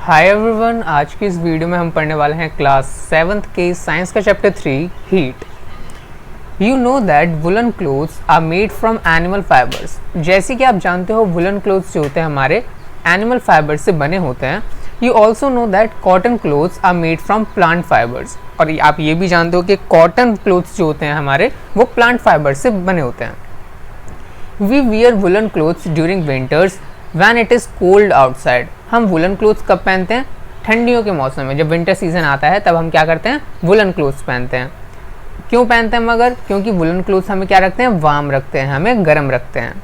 Hi everyone, आज की इस वीडियो में हम पढ़ने वाले हैं क्लास 7th के साइंस का chapter 3 heat. You know that woollen clothes are made from animal fibres. जैसे कि आप जानते हो वुलन क्लोथ्स जो होते हैं हमारे एनिमल फाइबर से बने होते हैं। You also know that cotton clothes are made from plant fibres. और आप ये भी जानते हो कि कॉटन क्लोथ्स जो होते हैं हमारे वो प्लांट फाइबर से बने होते हैं। We wear woollen clothes during winters when it is cold outside. हम वुलन क्लोथ्स कब पहनते हैं? ठंडियों के मौसम में, जब विंटर सीजन आता है तब हम क्या करते हैं? वुलन क्लोथ्स पहनते हैं। क्यों पहनते हैं मगर? क्योंकि वुलन क्लोथ्स हमें क्या रखते हैं? वार्म रखते हैं, हमें गर्म रखते हैं।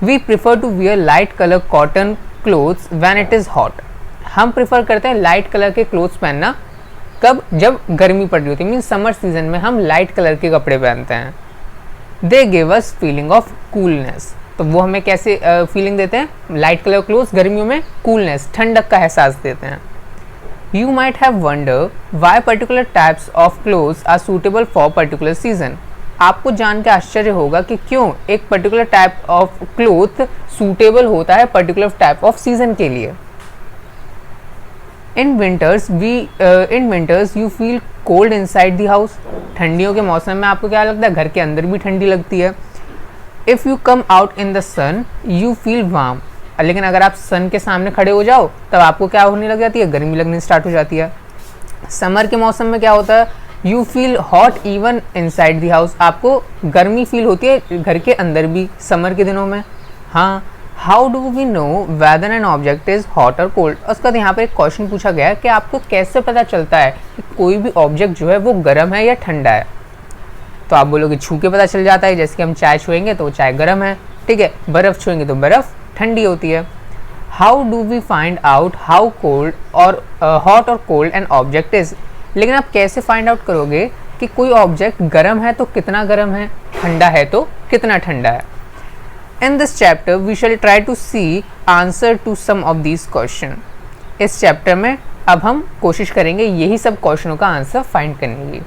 We prefer to wear light colour cotton clothes when it is hot. हम प्रिफर करते हैं लाइट कलर के क्लोथ्स पहनना। कब? जब गर्मी पड़ रही होती है, मीन समर सीजन में हम लाइट कलर के कपड़े पहनते हैं। They give us feeling of coolness. तो वो हमें कैसे फीलिंग देते हैं? लाइट कलर क्लोथ्स गर्मियों में कूलनेस, ठंडक का एहसास देते हैं। You might have wonder why particular types of clothes are suitable for particular season. आपको जान के आश्चर्य होगा कि क्यों एक particular type of cloth suitable होता है पर्टिकुलर टाइप ऑफ सीजन के लिए। In winters you feel cold inside the house. ठंडियों के मौसम में आपको क्या लगता है? घर के अंदर भी ठंडी लगती है। If you come out in the sun you feel warm. लेकिन अगर आप सन के सामने खड़े हो जाओ तब आपको क्या होने लग जाती है? गर्मी लगनी स्टार्ट हो जाती है। समर के मौसम में क्या होता है? You feel hot even inside the house. आपको गर्मी फील होती है घर के अंदर भी समर के दिनों में। हाँ, how do we know whether an object is hot और कोल्ड। उसके बाद यहाँ पर एक क्वेश्चन पूछा गया है कि आपको कैसे पता चलता है कि कोई भी ऑब्जेक्ट जो है वो गर्म है या ठंडा है। तो आप बोलोगे छू के पता चल जाता है। जैसे कि हम चाय छुएंगे तो चाय गर्म है, ठीक है। बर्फ़ छुएंगे तो बर्फ़ ठंडी होती है। How do we find out how cold और हॉट और कोल्ड एन ऑब्जेक्ट इज़। लेकिन आप कैसे फाइंड आउट करोगे कि कोई ऑब्जेक्ट गर्म है तो कितना गर्म है, ठंडा है तो कितना ठंडा है। In this chapter we shall try to see answer to some of these question. इस चैप्टर में अब हम कोशिश करेंगे यही सब क्वेश्चनों का आंसर फाइंड करने की।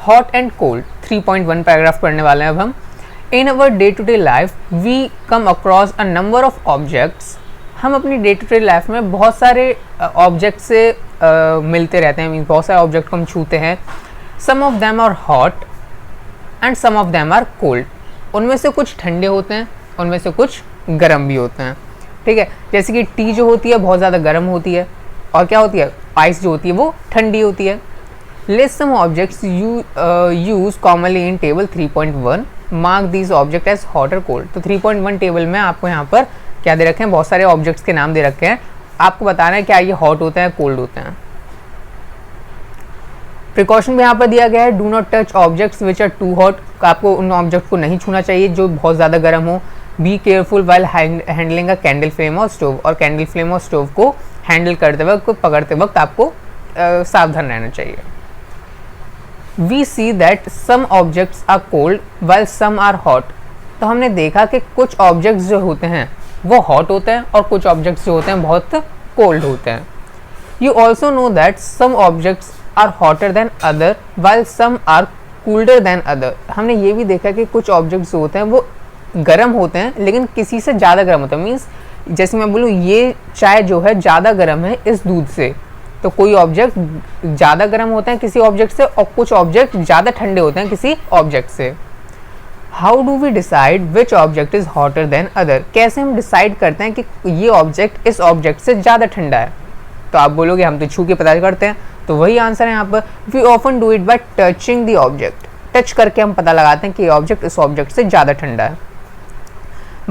हॉट एंड कोल्ड 3.1 पैराग्राफ पढ़ने वाले हैं अब हम। In our day to day life we come across a number of objects. हम अपनी डे टू डे लाइफ में बहुत सारे ऑब्जेक्ट से मिलते रहते हैं, बहुत सारे ऑब्जेक्ट को हम छूते हैं। Some of them are hot and some of them are cold. उनमें से कुछ ठंडे होते हैं, उनमें से कुछ गर्म भी होते हैं, ठीक है। जैसे कि टी जो होती है बहुत ज़्यादा गर्म होती है, और क्या होती है? आइस जो होती है वो ठंडी होती है। List some objects you use commonly in table 3.1. Mark these objects as hot or cold. तो 3.1 टेबल में आपको यहाँ पर क्या दे रखे हैं? बहुत सारे ऑब्जेक्ट्स के नाम दे रखे हैं। आपको बताना है क्या ये हॉट होते हैं, कोल्ड होते हैं। प्रिकॉशन भी यहाँ पर दिया गया है। Do not touch objects which are too hot. आपको उन ऑब्जेक्ट को नहीं छूना चाहिए जो बहुत ज़्यादा गर्म हो। Be careful while handling a candle flame और स्टोव। और कैंडल फ्लेम और स्टोव को हैंडल करते वक्त, पकड़ते वक्त आपको सावधान रहना चाहिए। We see that some objects are cold while some are hot. तो हमने देखा कि कुछ ऑब्जेक्ट्स जो होते हैं वो हॉट होते हैं और कुछ ऑब्जेक्ट्स जो होते हैं बहुत कोल्ड होते हैं। You also know that some objects are hotter than other while some are colder than other. हमने ये भी देखा कि कुछ ऑब्जेक्ट्स जो होते हैं वो गर्म होते हैं लेकिन किसी से ज़्यादा गर्म होते हैं। मीन्स जैसे मैं बोलूँ ये चाय जो है ज़्यादा गर्म है इस दूध से, तो कोई ऑब्जेक्ट ज़्यादा गर्म होते हैं किसी ऑब्जेक्ट से और कुछ ऑब्जेक्ट ज़्यादा ठंडे होते हैं किसी ऑब्जेक्ट से। How do we decide which object is hotter than other. कैसे हम डिसाइड करते हैं कि ये ऑब्जेक्ट इस ऑब्जेक्ट से ज़्यादा ठंडा है? तो आप बोलोगे हम तो छू के पता करते हैं, तो वही आंसर है यहाँ पर। We often do it by touching the object. Touch करके हम पता लगाते हैं कि ये ऑब्जेक्ट इस ऑब्जेक्ट से ज़्यादा ठंडा है।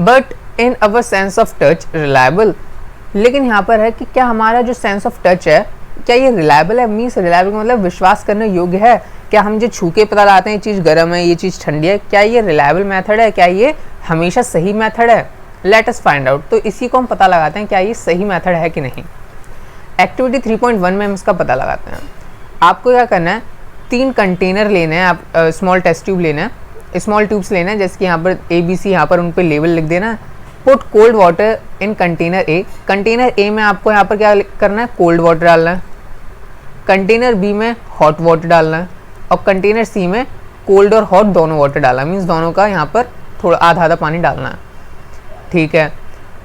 But in our sense of touch reliable. लेकिन यहाँ पर है कि क्या हमारा जो सेंस ऑफ टच है क्या ये रिलायबल है? मीन्स रिलायबल का मतलब विश्वास करने योग्य है। क्या हम जो छू के पता लगाते हैं ये चीज़ गर्म है, ये चीज़ ठंडी है, क्या ये रिलायबल मेथड है? क्या ये हमेशा सही मेथड है? Let us find out. तो इसी को हम पता लगाते हैं क्या ये सही मेथड है कि नहीं। एक्टिविटी 3.1 में हम इसका पता लगाते हैं। आपको क्या करना है? 3 कंटेनर लेने हैं, आप स्मॉल टेस्ट ट्यूब लेना है, स्मॉल ट्यूब्स लेना है। जैसे कि यहाँ पर ABC, यहाँ पर उन पर लेवल लिख देना है। Put cold water in container A. Container A में आपको यहाँ पर क्या करना है? कोल्ड वाटर डालना है। कंटेनर बी में हॉट वाटर डालना है और कंटेनर सी में कोल्ड और हॉट दोनों वाटर डालना है। मीन्स दोनों का यहाँ पर थोड़ा आधा आधा पानी डालना है, ठीक है।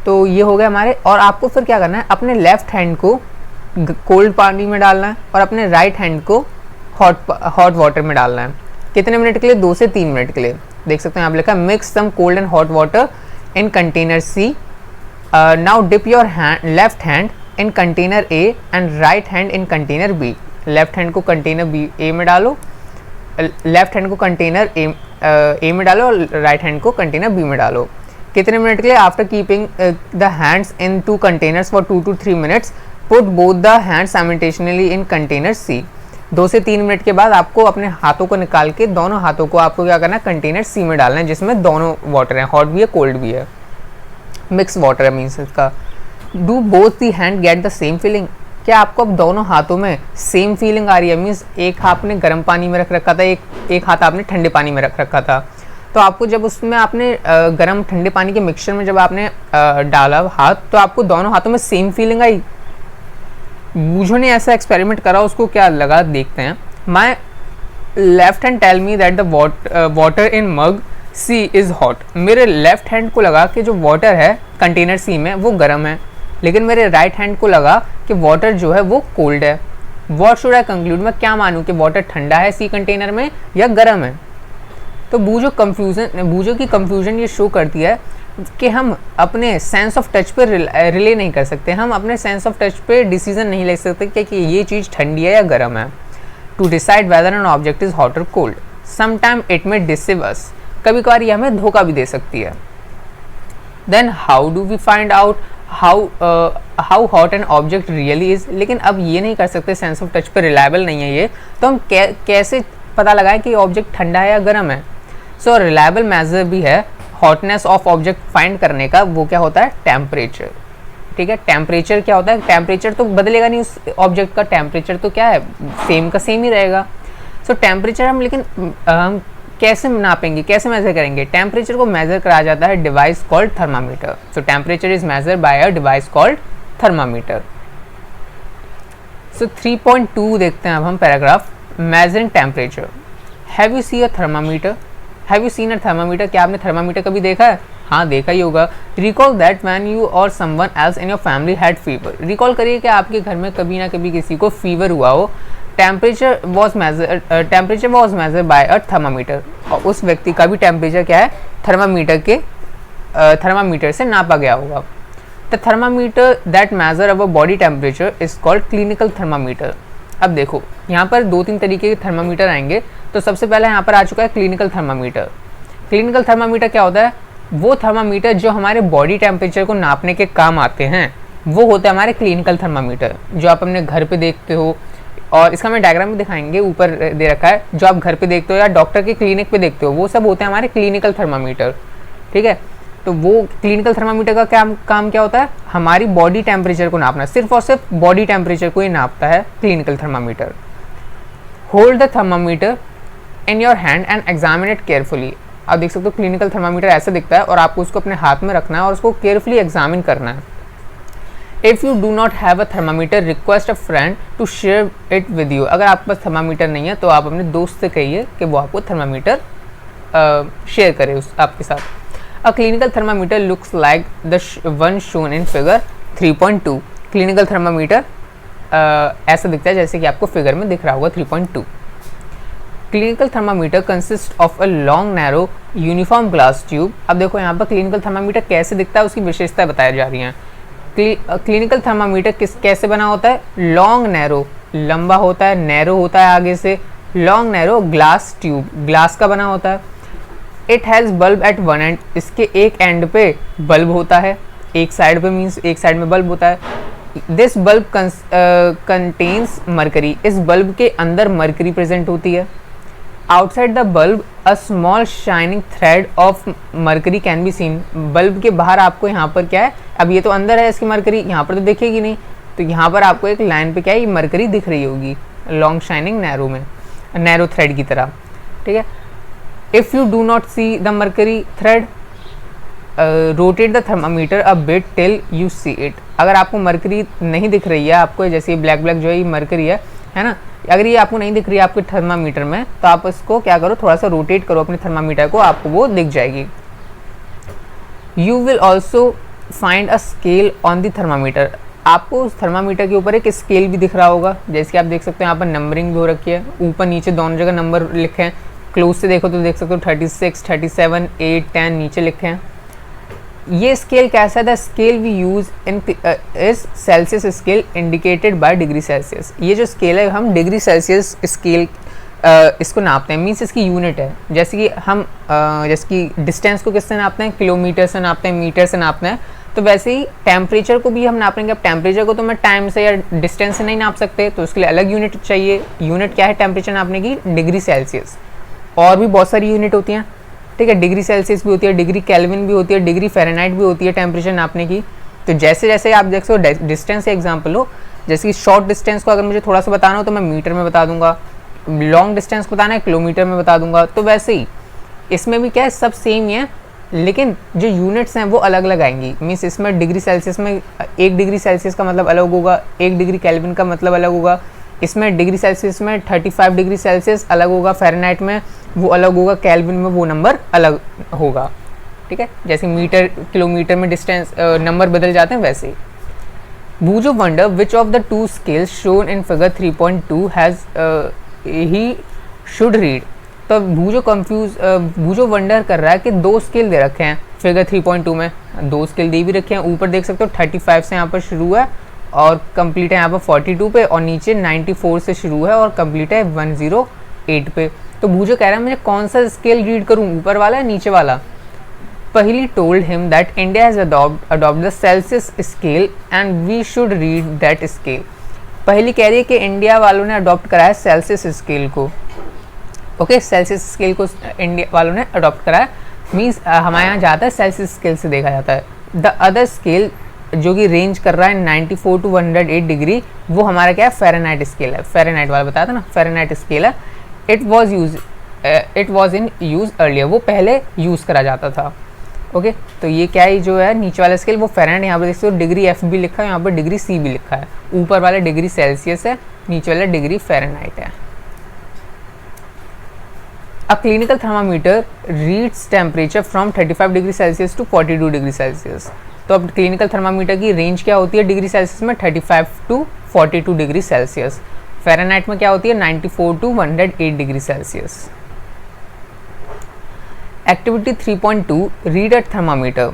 तो ये हो गया हमारे। और आपको फिर क्या करना है, अपने लेफ्ट हैंड को कोल्ड पानी में डालना है और अपने राइट हैंड को हॉट वाटर में डालना है। कितने मिनट के लिए? 2 से 3 मिनट के लिए। देख सकते हैं यहाँ पे लिखा mix some cold and hot water in container C. Now dip your left hand in container A and right hand in container B. Left hand को कंटेनर बी ए में डालो, लेफ्ट हैंड को कंटेनर ए में डालो और right hand को container B में डालो। कितने मिनट के लिए? After keeping the hands in 2 containers for 2 to 3 minutes, put both the hands simultaneously in container सी। 2 से 3 मिनट के बाद आपको अपने हाथों को निकाल के दोनों हाथों को आपको क्या करना है, कंटेनर सी में डालना है, जिसमें दोनों वाटर हैं, हॉट भी है कोल्ड भी है, मिक्स वाटर है मीन्स इसका। Do both the hand get the same feeling? क्या आपको अब दोनों हाथों में सेम फीलिंग आ रही है? मीन्स एक हाथ आपने गर्म पानी में रख रखा था, एक हाथ आपने ठंडे पानी में रख रखा था। तो आपको जब उसमें आपने गर्म ठंडे पानी के मिक्सचर में जब आपने डाला हाथ, तो आपको दोनों हाथों में सेम फीलिंग आई। बूझो ने ऐसा एक्सपेरिमेंट करा, उसको क्या लगा देखते हैं। My left hand tell me that the water in mug C is hot. मेरे लेफ्ट हैंड को लगा कि जो वाटर है कंटेनर सी में वो गर्म है, लेकिन मेरे राइट हैंड को लगा कि वाटर जो है वो कोल्ड है। What should I conclude? मैं क्या मानूं कि वाटर ठंडा है सी कंटेनर में या गर्म है? तो बूझो की कंफ्यूजन ये शो करती है कि हम अपने सेंस ऑफ टच पे रिले नहीं कर सकते, हम अपने सेंस ऑफ टच पे डिसीजन नहीं ले सकते कि ये चीज़ ठंडी है या गर्म है। To decide whether an object is hot और cold, sometime it may deceive us, कभी कभार ये हमें धोखा भी दे सकती है। Then how do we find out how hot an object really is? लेकिन अब ये नहीं कर सकते, सेंस ऑफ टच पे रिलायबल नहीं है ये, तो हम कैसे पता लगाएं कि ऑब्जेक्ट ठंडा है या गर्म है? सो रिलायबल मेजर भी है हॉटनेस ऑफ ऑब्जेक्ट फाइंड करने का, वो क्या होता है? टेम्परेचर। ठीक है, टेम्परेचर क्या होता है? टेम्परेचर तो बदलेगा नहीं, उस ऑब्जेक्ट का टेम्परेचर तो क्या है, सेम का सेम ही रहेगा। सो टेम्परेचर हम लेकिन हम कैसे नापेंगे, कैसे मेजर करेंगे? टेम्परेचर को मेजर करा जाता है device called thermometer. So temperature is measure by a device called thermometer. So 3.2 देखते हैं अब हम paragraph, measuring temperature. Have you see a thermometer? Have you seen a thermometer? क्या आपने थर्मामीटर कभी देखा है? हाँ, देखा ही होगा। रिकॉल दैट व्हेन यू और someone else in your family had fever. Recall करिए कि आपके घर में कभी ना कभी किसी को फीवर हुआ हो। Temperature was major by a thermometer, और उस व्यक्ति का भी टेम्परेचर क्या है, थर्मामीटर से नापा गया होगा। The thermometer that measure our body temperature is called clinical thermometer. अब देखो यहाँ पर 2-3 तरीके के थर्मामीटर आएंगे। तो सबसे पहले यहाँ पर आ चुका है क्लिनिकल थर्मामीटर। क्लिनिकल थर्मामीटर क्या होता है? वो थर्मामीटर जो हमारे बॉडी टेम्परेचर को नापने के काम आते हैं, वो होते हैं हमारे क्लिनिकल थर्मामीटर, जो आप अपने घर पे देखते हो। और इसका मैं डायग्राम भी दिखाएंगे, ऊपर दे रखा है। जो आप घर पे देखते हो या डॉक्टर के क्लिनिक पे देखते हो, वो सब होते हैं हमारे क्लिनिकल थर्मामीटर। ठीक है, तो वो क्लिनिकल थर्मामीटर का काम क्या होता है? हमारी बॉडी टेम्परेचर को नापना, सिर्फ और सिर्फ बॉडी टेम्परेचर को ही नापता है clinical thermometer. Hold the thermometer in your hand and examine it carefully. आप देख सकते हो क्लिनिकल थर्मामीटर ऐसे दिखता है और आपको उसको अपने हाथ में रखना है और उसको केयरफुली एग्जामिन करना है। If you do not have a thermometer, request a friend to share it with you. अगर आपके पास थर्मामीटर नहीं है तो आप अपने दोस्त से कहिए कि वो आपको थर्मामीटर शेयर करे आपके साथ। अ clinical thermometer looks like the one shown in figure 3.2। Clinical thermometer ऐसा दिखता है जैसे कि आपको फिगर में दिख रहा होगा 3.2। Clinical thermometer consist of a long narrow uniform glass tube. अब देखो यहाँ पर क्लिनिकल थर्मामीटर कैसे दिखता है, उसकी विशेषताएं बताई जा रही हैं। क्लिनिकल थर्मामीटर कैसे बना होता है? लॉन्ग नैरो, लंबा होता है, नैरो होता है आगे से, long narrow glass tube, glass का बना होता है। It has bulb at one end, इसके एक एंड पे बल्ब होता है, एक साइड पे मीन्स एक साइड में बल्ब होता है। दिस बल्ब कंटेन्स मरकरी, इस बल्ब के अंदर मरकरी प्रेजेंट होती है। Outside the bulb a small shining thread of mercury can be seen. Bulb के बाहर आपको यहाँ पर क्या है, अब ये तो अंदर है इसकी मरकरी, यहाँ पर तो दिखेगी नहीं, तो यहाँ पर आपको एक लाइन पे क्या है, ये मरकरी दिख रही होगी लॉन्ग शाइनिंग नैरो में, नैरो थ्रेड की तरह। ठीक है, if you do not see the mercury thread rotate the thermometer a bit till you see it. अगर आपको मरकरी नहीं दिख रही है, आपको जैसे ब्लैक ब्लैक जो है ये मरकरी है ना, अगर ये आपको नहीं दिख रही है आपके थर्मामीटर में, तो आप इसको क्या करो, थोड़ा सा रोटेट करो अपने थर्मामीटर को, आपको वो दिख जाएगी। You will also find a scale on the thermometer. आपको उस थर्मामीटर के ऊपर एक स्केल भी दिख रहा होगा, जैसे कि आप देख सकते हैं यहाँ पर नंबरिंग भी हो रखी है, ऊपर नीचे दोनों जगह नंबर लिखे हैं। क्लोज से देखो तो देख सकते हो 36, 37, 8, 10 नीचे लिखे हैं। ये स्केल कैसा है? The scale we use in is Celsius scale indicated by degree Celsius. ये जो स्केल है हम डिग्री सेल्सियस स्केल इसको नापते हैं, मीन्स इसकी यूनिट है। जैसे कि हम जैसे कि डिस्टेंस को किससे नापते हैं? किलोमीटर से नापते हैं, मीटर से नापते हैं। तो वैसे ही टेम्परेचर को भी हम नापेंगे। अब टेम्परेचर को तो मैं टाइम से या डिस्टेंस से नहीं नाप सकते, तो उसके लिए अलग यूनिट चाहिए। यूनिट क्या है टेम्परेचर नापने की? Degree Celsius. और भी बहुत सारी यूनिट होती हैं, ठीक है। डिग्री सेल्सियस भी होती है, डिग्री केल्विन भी होती है, डिग्री फ़ारेनहाइट भी होती है टेम्परेचर नापने की। तो जैसे जैसे आप देख सकते हो डिस्टेंस एग्जाम्पल हो, जैसे कि शॉर्ट डिस्टेंस को अगर मुझे थोड़ा सा बताना हो तो मैं मीटर में बता दूंगा, लॉन्ग डिस्टेंस को बताना है किलोमीटर में बता दूंगा। तो वैसे ही इसमें भी क्या है, सब सेम ही है, लेकिन जो यूनिट्स हैं वो अलग अलग आएंगी। मीन्स इसमें डिग्री सेल्सियस में 1 डिग्री सेल्सियस का मतलब अलग होगा, 1 डिग्री केल्विन का मतलब अलग होगा। इसमें डिग्री सेल्सियस में 35 डिग्री सेल्सियस अलग होगा, फ़ारेनहाइट में वो अलग होगा, केल्विन में वो नंबर अलग होगा, ठीक है। जैसे मीटर किलोमीटर में डिस्टेंस नंबर बदल जाते हैं वैसे ही। Boojho wonder which of the two scales shown in figure 3.2 has he should read. तो बूजो वंडर कर रहा है कि 2 स्केल दे रखे हैं फिगर 3.2 में, 2 स्केल दे भी रखे हैं। ऊपर देख सकते हो 35 से यहाँ पर शुरू है और कंप्लीट है यहाँ पर 42 पे, और नीचे 94 से शुरू है और कंप्लीट है 108 पे। तो बूजो कह रहा है मुझे कौन सा स्केल रीड करूँ, ऊपर वाला या नीचे वाला? Paheli told him that India has adopt the Celsius scale and we should read that scale. Paheli कह रही है कि इंडिया वालों ने अडॉप्ट करा है सेल्सियस स्केल को। ओके, सेल्सियस स्केल को इंडिया वालों ने अडॉप्ट करा है, मीन्स हमारे यहाँ जाता है सेल्सियस स्केल से देखा जाता है। द अदर स्केल जो कि रेंज कर रहा है 94 to 108 डिग्री, वो हमारा क्या है? फ़ारेनहाइट स्केल है। फ़ारेनहाइट वाला बताया था ना, फ़ारेनहाइट स्केल है। It was in use earlier, वो पहले यूज़ करा जाता था। ओके, तो ये क्या है जो है नीचे वाला स्केल वो फ़ारेनहाइट, यहाँ पर देखते हो डिग्री एफ भी लिखा है, यहाँ पर डिग्री सी भी लिखा है। ऊपर वाला डिग्री सेल्सियस है, नीचे वाला डिग्री फ़ारेनहाइट है। A clinical thermometer reads temperature from 35 degree Celsius to 42 degree Celsius. तो अब क्लिनिकल थर्मामीटर की रेंज क्या होती है डिग्री सेल्सियस में? 35 to 42 डिग्री सेल्सियस। फ़ारेनहाइट में क्या होती है? 94 to 108 degree Celsius. Activity 3.2 read a thermometer,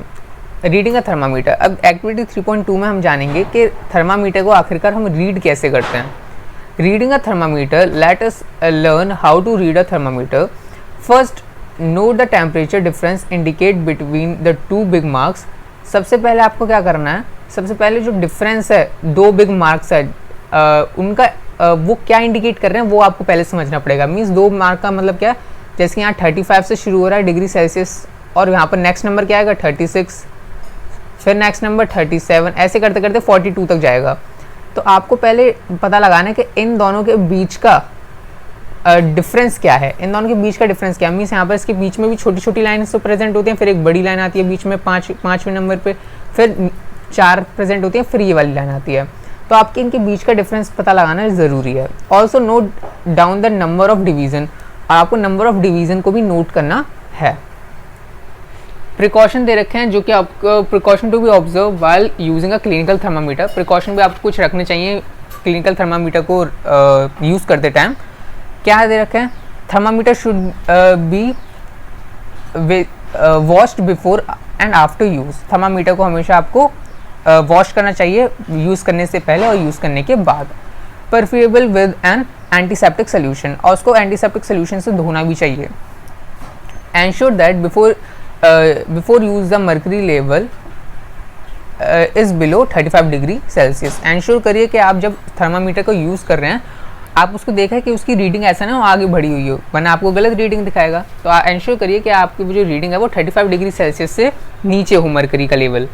reading a thermometer. अब एक्टिविटी 3.2 में हम जानेंगे कि थर्मामीटर को आखिरकार हम रीड कैसे करते हैं। Reading a thermometer, let us learn how to read a thermometer. First, note the temperature difference indicate between the 2 big marks. सबसे पहले आपको क्या करना है? सबसे पहले जो डिफरेंस है, 2 बिग मार्क्स है, उनका वो क्या इंडिकेट कर रहे हैं वो आपको पहले समझना पड़ेगा। मीन्स 2 मार्क का मतलब क्या? जैसे कि यहाँ 35 से शुरू हो रहा है डिग्री सेल्सियस, और यहाँ पर नेक्स्ट नंबर क्या आएगा? 36, फिर नेक्स्ट नंबर 37, ऐसे करते करते 42 तक जाएगा। तो आपको पहले पता लगाना है कि इन दोनों के बीच का डिफरेंस क्या है। इन दोनों के बीच का डिफरेंस क्या है? मीन्स यहाँ पर इसके बीच में भी छोटी छोटी लाइन तो प्रेजेंट होती हैं, फिर एक बड़ी लाइन आती है बीच में 5वें नंबर पे, फिर 4 प्रेजेंट होती है, फिर ये वाली लाइन आती है। तो आपके इनके बीच का डिफरेंस पता लगाना ज़रूरी है। Also note down the number of division, और आपको नंबर ऑफ डिवीज़न को भी नोट करना है। प्रिकॉशन दे रखे हैं जो कि आपको precaution to be observe while using a clinical thermometer. Precaution भी आपको कुछ रखने चाहिए क्लिनिकल थर्मामीटर को यूज़ करते टाइम। क्या दे रखे हैं? Thermometer should be washed before and after use. Thermometer को हमेशा आपको वॉश करना चाहिए, यूज़ करने से पहले और यूज़ करने के बाद। परफेबल विद एन एंटीसेप्टिक सोल्यूशन, और उसको एंटीसेप्टिक सोल्यूशन से धोना भी चाहिए। Ensure that before use the mercury level is below 35 degree Celsius. Ensure करिए कि आप जब थर्मामीटर को यूज़ कर रहे हैं आप उसको देखें कि उसकी रीडिंग ऐसा ना हो आगे बढ़ी हुई हो, वरना आपको गलत रीडिंग दिखाएगा। तो एंश्योर करिए कि आपकी जो रीडिंग है वो 35 डिग्री सेल्सियस से नीचे हो मर्करी का level.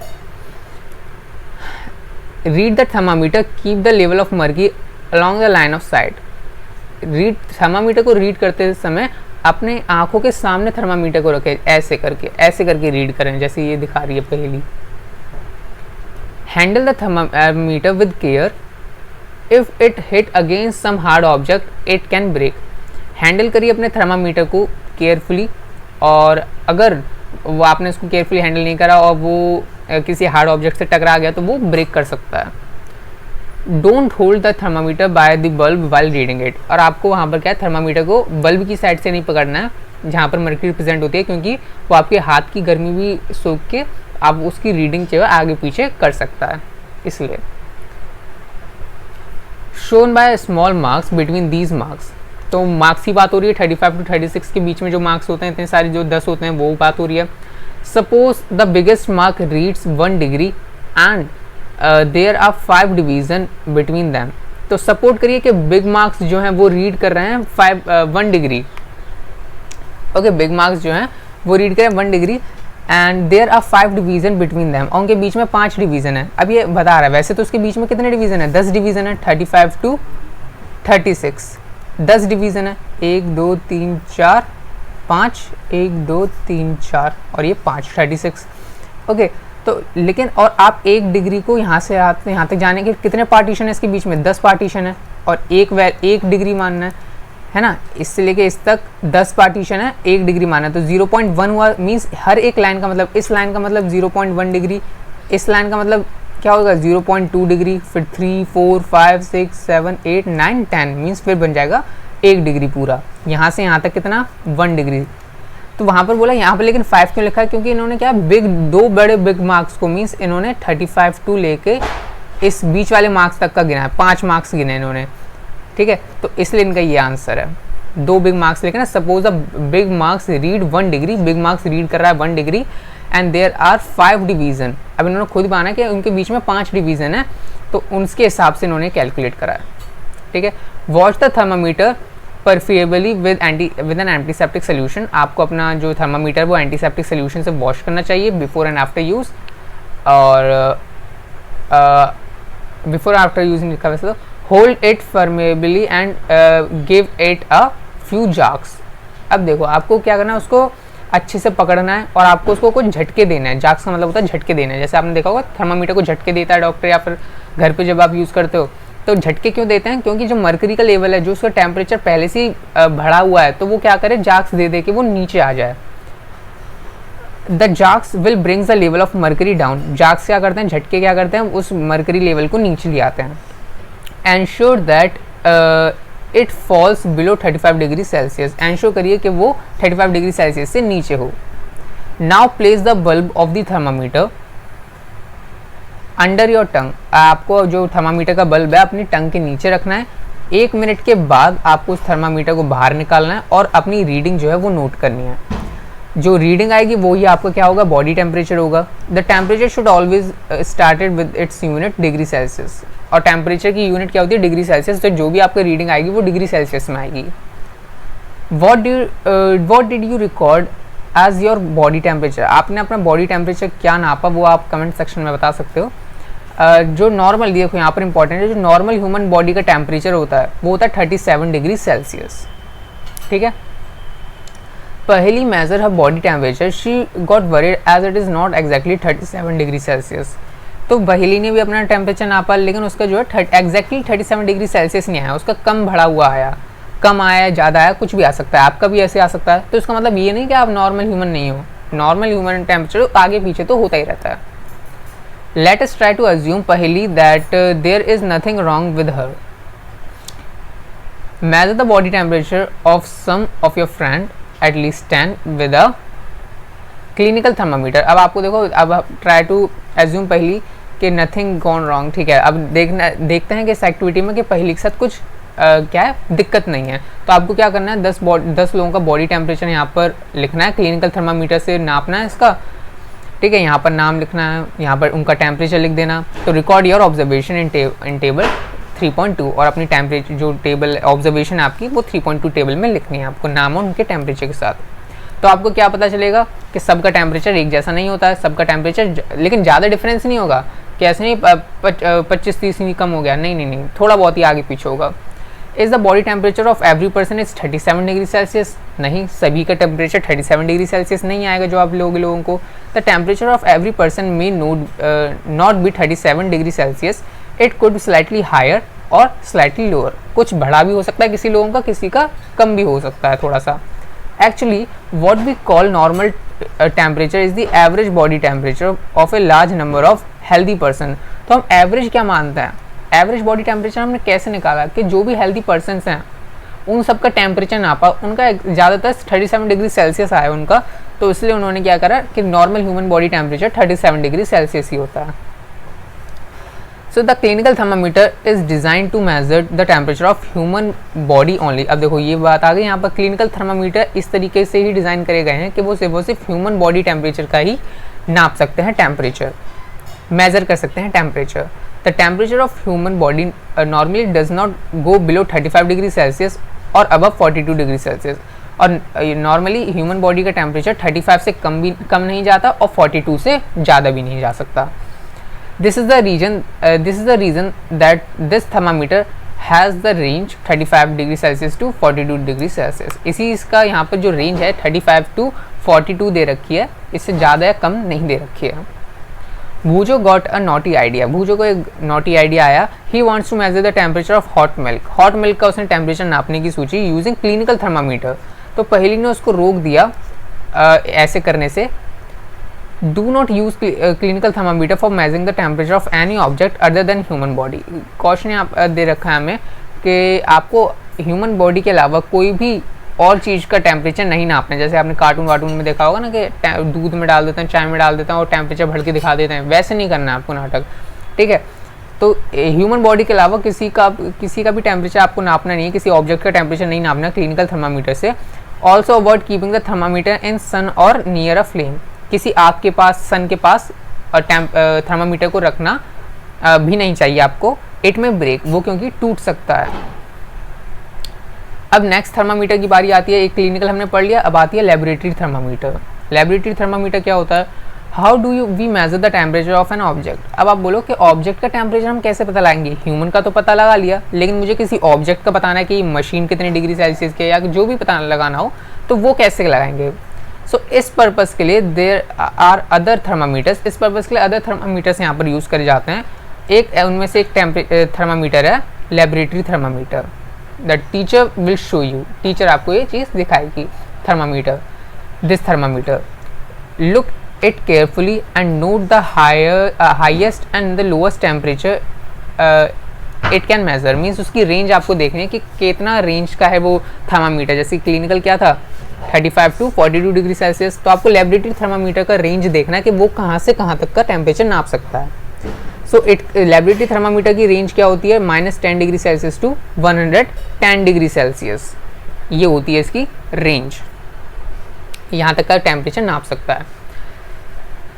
Read the thermometer, keep the level of mercury along the line of site. Thermometer को रीड करते समय अपने आंखों के सामने थर्मामीटर को रखें, ऐसे करके रीड करें, जैसे ये दिखा रही है Paheli. Handle the thermometer with care, if it hit against some hard object it can break. Handle करिए अपने थर्मामीटर को केयरफुली, और अगर वो आपने इसको केयरफुली हैंडल नहीं करा और वो किसी हार्ड ऑब्जेक्ट से टकरा गया तो वो ब्रेक कर सकता है। Don't hold the thermometer by the bulb while reading it, और आपको वहाँ पर क्या है, थर्मामीटर को बल्ब की साइड से नहीं पकड़ना है जहाँ पर मर्क्यूरी प्रेजेंट होती है, क्योंकि वो आपके हाथ की गर्मी भी सोख के आप उसकी रीडिंग जो है आगे पीछे कर सकता है, इसलिए। Shown by small marks between these marks, तो मार्क्स की बात हो रही है 35 टू 36 के बीच में जो मार्क्स होते हैं, इतने सारे जो 10 होते हैं वो बात हो रही है। Suppose the biggest mark reads 1 degree and there are 5 division between them, तो सपोर्ट करिए कि बिग मार्क्स जो हैं वो रीड कर रहे हैं 1 डिग्री, ओके, बिग मार्क्स जो हैं वो रीड कर रहे हैं 1 degree and there are 5 division between them, और उनके बीच में 5 डिवीजन है। अब ये बता रहा है, वैसे तो उसके बीच में कितने डिवीजन है, 10 डिवीजन है, 35 टू 36 10 डिवीजन है, 1 2 3 4 5, 1 2 3 4 और ये 5 36, ओके। तो लेकिन और आप 1 डिग्री को यहाँ से यहाँ तक जाने के कितने पार्टीशन है इसके बीच में, 10 पार्टीशन है, और 1 डिग्री मानना है ना, इससे लेके इस तक 10 पार्टीशन है, 1 डिग्री माना, तो 0.1 हुआ, मीन्स हर एक लाइन का मतलब, इस लाइन का मतलब 0.1 डिग्री, इस लाइन का मतलब क्या होगा 0.2 डिग्री, फिर 3 4 5 6 7 8 9 10, मीन्स फिर बन जाएगा 1 डिग्री पूरा, यहाँ से यहाँ तक कितना 1 डिग्री। तो वहाँ पर बोला, यहाँ पर लेकिन 5 क्यों लिखा है, क्योंकि इन्होंने क्या दो बड़े बिग मार्क्स को, मीन्स इन्होंने 35 टू लेके इस बीच वाले मार्क्स तक का गिना है, 5 मार्क्स गिने इन्होंने, ठीक है, तो इसलिए इनका ये आंसर है। 2 बिग मार्क्स लेके ना, suppose a big marks read 1 degree, big marks read कर रहा है 1 degree and there are 5 division, अब इन्होंने खुद माना कि उनके बीच में 5 डिवीजन है, तो उनके हिसाब से इन्होंने कैलकुलेट करा है, ठीक है। Wash the thermometer preferably with an antiseptic solution, आपको अपना जो थर्मामीटर वो एंटीसेप्टिक सोल्यूशन से वॉश करना चाहिए बिफोर एंड आफ्टर यूज़, और बिफोर आफ्टर यूजिंग लिखा वैसे तो, hold it firmly and give it a few jerks. अब देखो आपको क्या करना है, उसको अच्छे से पकड़ना है और आपको उसको कुछ झटके देना है, जाक्स का मतलब होता है झटके देना है, जैसे आपने देखा होगा थर्मामीटर को झटके देता है डॉक्टर, या फिर घर पे जब आप यूज़ करते हो तो झटके क्यों देते हैं, क्योंकि जो मर्करी का लेवल है, जो उसका टेम्परेचर पहले से ही बढ़ा हुआ है, तो वो क्या करे, जाक्स दे के वो नीचे आ जाए। The jerks will brings the level of mercury down, jerks क्या करते हैं, झटके क्या करते हैं, उस मर्करी लेवल को नीचे ले आते हैं। Ensure that it falls below 35 degree Celsius, ensure करिए कि वो 35 डिग्री सेल्सियस से नीचे हो। Now place the bulb of the thermometer under your tongue, आपको जो थर्मामीटर का बल्ब है अपनी टंग के नीचे रखना है। 1 मिनट के बाद आपको उस थर्मामीटर को बाहर निकालना है और अपनी रीडिंग जो है वो नोट करनी है। जो रीडिंग आएगी वो ही आपका क्या होगा, बॉडी टेम्परेचर होगा। The temperature should always started with its unit degree Celsius, और टेम्परेचर की यूनिट क्या होती है, डिग्री सेल्सियस, तो जो भी आपकी रीडिंग आएगी वो डिग्री सेल्सियस में आएगी। What did you record as your body temperature, आपने अपना बॉडी टेम्परेचर क्या नापा वो आप कमेंट सेक्शन में बता सकते हो। जो नॉर्मल, देखो यहाँ पर इंपॉर्टेंट है, जो नॉर्मल ह्यूमन बॉडी का टेम्परेचर होता है वो होता है 37 डिग्री सेल्सियस, ठीक है। Paheli measure her body temperature, she got worried as it is not exactly 37 degree Celsius, तो बहेली ने भी अपना टेम्परेचर नापा, लेकिन उसका जो है एग्जैक्टली 37 डिग्री सेल्सियस नहीं आया, उसका कम बढ़ा हुआ आया, कम आया, ज़्यादा आया, कुछ भी आ सकता है, आपका भी ऐसे आ सकता है। तो इसका मतलब ये नहीं कि आप नॉर्मल ह्यूमन नहीं हो, नॉर्मल ह्यूमन टेम्परेचर आगे पीछे तो होता ही रहता है। Let us try to assume पहली that there is nothing wrong with her. Measure the body temperature of some of your friend at least 10 with a clinical thermometer. अब आपको देखो, अब try to assume पहली कि nothing gone wrong, ठीक है। अब देखते हैं कि इस एक्टिविटी में कि पहली के साथ कुछ क्या है, दिक्कत नहीं है, तो आपको क्या करना है, 10 लोगों का बॉडी टेम्परेचर यहाँ पर लिखना है, क्लिनिकल थर्मामीटर से नापना है इसका, ठीक है। यहाँ पर नाम लिखना है, यहाँ पर उनका टेम्परेचर लिख देना। तो record your observation in table 3.2, और अपनी टेम्परेचर जो टेबल ऑब्जर्वेशन आपकी वो 3.2 टेबल में लिखनी है आपको, नाम और उनके टेम्परेचर के साथ। तो आपको क्या पता चलेगा कि सबका टेम्परेचर एक जैसा नहीं होता है, सबका टेम्परेचर लेकिन ज़्यादा डिफरेंस नहीं होगा, कि ऐसे नहीं 25-30 नहीं कम हो गया, नहीं, थोड़ा बहुत ही आगे पीछे होगा। Is the body temperature of every person is 37 degree Celsius, नहीं, सभी का टेम्परेचर 37 डिग्री सेल्सियस नहीं आएगा जो आप लोगों को। The temperature of every person may not be 37 degree Celsius, it could be slightly higher और स्लाइटली लोअर, कुछ बढ़ा भी हो सकता है किसी लोगों का, किसी का कम भी हो सकता है थोड़ा सा। Actually, what we call normal temperature is the average body temperature of a large number of healthy person. तो हम एवरेज क्या मानते हैं? एवरेज बॉडी टेम्परेचर हमने कैसे निकाला कि जो भी हेल्दी पर्सनस हैं उन सबका टेम्परेचर नापा, उनका ज़्यादातर 37 डिग्री सेल्सियस आया उनका, तो इसलिए उन्होंने क्या करा कि normal human body temperature 37 degree Celsius ही होता है. So the clinical thermometer is design to measure the temperature of human body only. अब देखो ये बात आ गई, यहाँ पर क्लिनिकल थर्मामीटर इस तरीके से ही डिज़ाइन करे गए हैं कि वो सिर्फ ह्यूमन बॉडी टेम्परेचर का ही नाप सकते हैं, टेम्परेचर मेजर कर सकते हैं temperature. The temperature of human body normally does not go below 35 degree Celsius और अबव 42 डिग्री सेल्सियस. और नॉर्मली ह्यूमन बॉडी का टेम्परेचर 35 से कम नहीं जाता और 42 से ज़्यादा भी नहीं जा सकता. This is the reason that this thermometer has the range 35 degree Celsius to 42 degree Celsius. इसी इसका यहाँ पर जो रेंज है 35 टू 42 दे रखी है, इससे ज़्यादा या कम नहीं दे रखी है. Boojho got a naughty idea. Boojho को एक नॉटी आइडिया आया. He wants to measure the temperature of hot milk. Hot milk का उसने टेम्परेचर नापने की सोची यूजिंग क्लिनिकल थर्मामीटर. तो पहली ने उसको रोक दिया ऐसे करने से. Do not use clinical thermometer for measuring the temperature of any object other than human body. Question यहाँ दे रखा है हमें कि आपको ह्यूमन बॉडी के अलावा कोई भी और चीज़ का टेम्परेचर नहीं नापना है. जैसे आपने कार्टून वार्टून में देखा होगा ना कि दूध में डाल देते हैं, चाय में डाल देते हैं और टेम्परेचर भर के दिखा देते हैं, वैसे नहीं करना है आपको नाटक, ठीक है. तो ह्यूमन बॉडी के अलावा किसी का भी टेम्परेचर आपको नापना नहीं है, किसी ऑब्जेक्ट का टेम्परेचर नहीं नापना क्लिनिकल थर्मामीटर से. Also avoid keeping the thermometer in sun और नियर अ फ्लेम. किसी आग के पास, सन के पास थर्मामीटर को रखना भी नहीं चाहिए आपको. इट में ब्रेक, वो क्योंकि टूट सकता है. अब नेक्स्ट थर्मामीटर की बारी आती है. एक क्लिनिकल हमने पढ़ लिया, अब आती है लेबोरेटरी थर्मामीटर. लेबोरेटरी थर्मामीटर क्या होता है? How do you we measure the temperature of an object. अब आप बोलो कि ऑब्जेक्ट का टेम्परेचर हम कैसे पता लगाएंगे? ह्यूमन का तो पता लगा लिया, लेकिन मुझे किसी ऑब्जेक्ट का बताना है कि मशीन कितनी डिग्री सेल्सियस के या जो भी पता लगाना हो, तो वो कैसे लगाएंगे? सो इस पर्पस के लिए देयर आर अदर थर्मामीटर्स. इस पर्पस के लिए अदर थर्मामीटर्स यहाँ पर यूज़ करे जाते हैं. एक उनमें से एक थर्मामीटर है laboratory thermometer. The teacher will show you. Teacher आपको ये चीज़ दिखाएगी. Thermometer, this thermometer, look it carefully and note the highest and the lowest temperature it can measure. Means उसकी रेंज आपको देखनी है कि कितना रेंज का है वो थर्मामीटर. जैसे क्लिनिकल क्या था 35 टू 42 डिग्री सेल्सियस, तो आपको लेबोरेटरी थर्मामीटर का रेंज देखना है कि वो कहाँ से कहाँ तक का टेम्परेचर नाप सकता है. सो लेबोरेटरी थर्मामीटर की रेंज क्या होती है? -10 degree Celsius to 110 degree Celsius. ये होती है इसकी रेंज, यहाँ तक का टेम्परेचर नाप सकता है.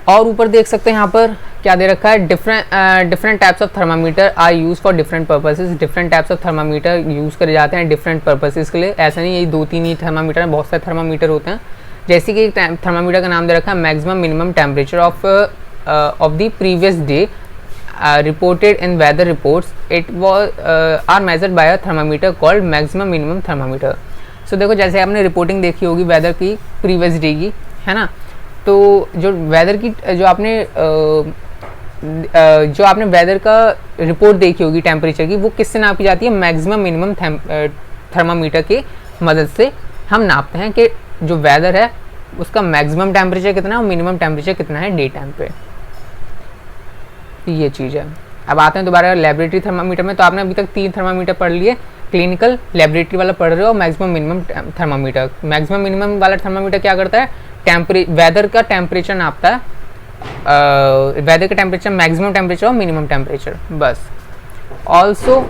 और ऊपर देख सकते हैं यहाँ पर क्या दे रखा है? Different types of thermometer are use for different purposes. Different types of thermometer use करे जाते हैं डिफरेंट पर्पसेस के लिए. ऐसा नहीं, यही 2-3 ही थर्मामीटर हैं, बहुत सारे थर्मामीटर होते हैं. जैसे कि थर्मामीटर का नाम दे रखा है maximum minimum temperature of the previous day reported in weather reports. It was are measured by a thermometer called maximum minimum thermometer. So देखो, जैसे आपने रिपोर्टिंग देखी होगी वेदर की प्रीवियस डे की, है ना, तो जो वेदर की जो आपने वेदर का रिपोर्ट देखी होगी टेम्परेचर की, वो किससे नापी जाती है? मैक्सिमम मिनिमम थर्मामीटर की मदद से हम नापते हैं कि जो वेदर है उसका मैक्सिमम टेम्परेचर कितना है और मिनिमम टेम्परेचर कितना है डे टाइम पे. ये चीज़ है. अब आते हैं दोबारा लेबोरेटरी थर्मामीटर में. तो आपने अभी तक 3 थर्मामीटर पढ़ लिए. क्लिनिकल, लेबोरेटरी वाला पढ़ रहे हो, maximum minimum thermometer. Maximum minimum वाला थर्मामीटर क्या करता है? वेदर का टेम्परेचर नापता है. वेदर का टेम्परेचर, मैक्सिमम टेम्परेचर और मिनिमम टेम्परेचर, बस. Also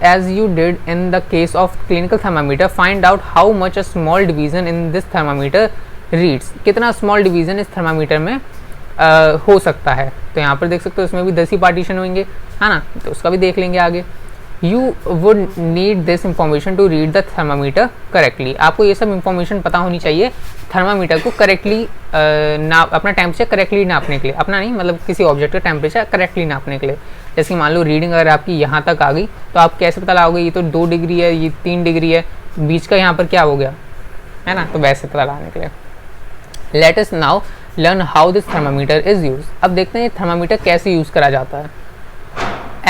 as you did in the case of clinical thermometer, find out how much a small division in this thermometer reads. कितना स्मॉल डिवीजन इस thermometer में हो सकता है. तो यहाँ पर देख सकते हो इसमें भी 10 ही पार्टीशन होंगे, है ना, तो उसका भी देख लेंगे आगे. You would need this information to read the thermometer correctly. आपको ये सब इंफॉर्मेशन पता होनी चाहिए थर्मामीटर को करेक्टली अपना टेम्परेचर करेक्टली नापने के लिए. अपना नहीं, मतलब किसी ऑब्जेक्ट का टेम्परेचर करेक्टली नापने के लिए. जैसे कि मान लो रीडिंग अगर आपकी यहाँ तक आ गई, तो आप कैसे पता लगाओगे? ये तो 2 डिग्री है, ये 3 डिग्री है, बीच का यहाँ पर क्या हो गया, है ना, तो वैसे पता लगाने के लिए. Let us now learn how this thermometer is use. अब देखते हैं ये थर्मामीटर कैसे यूज़ करा जाता है.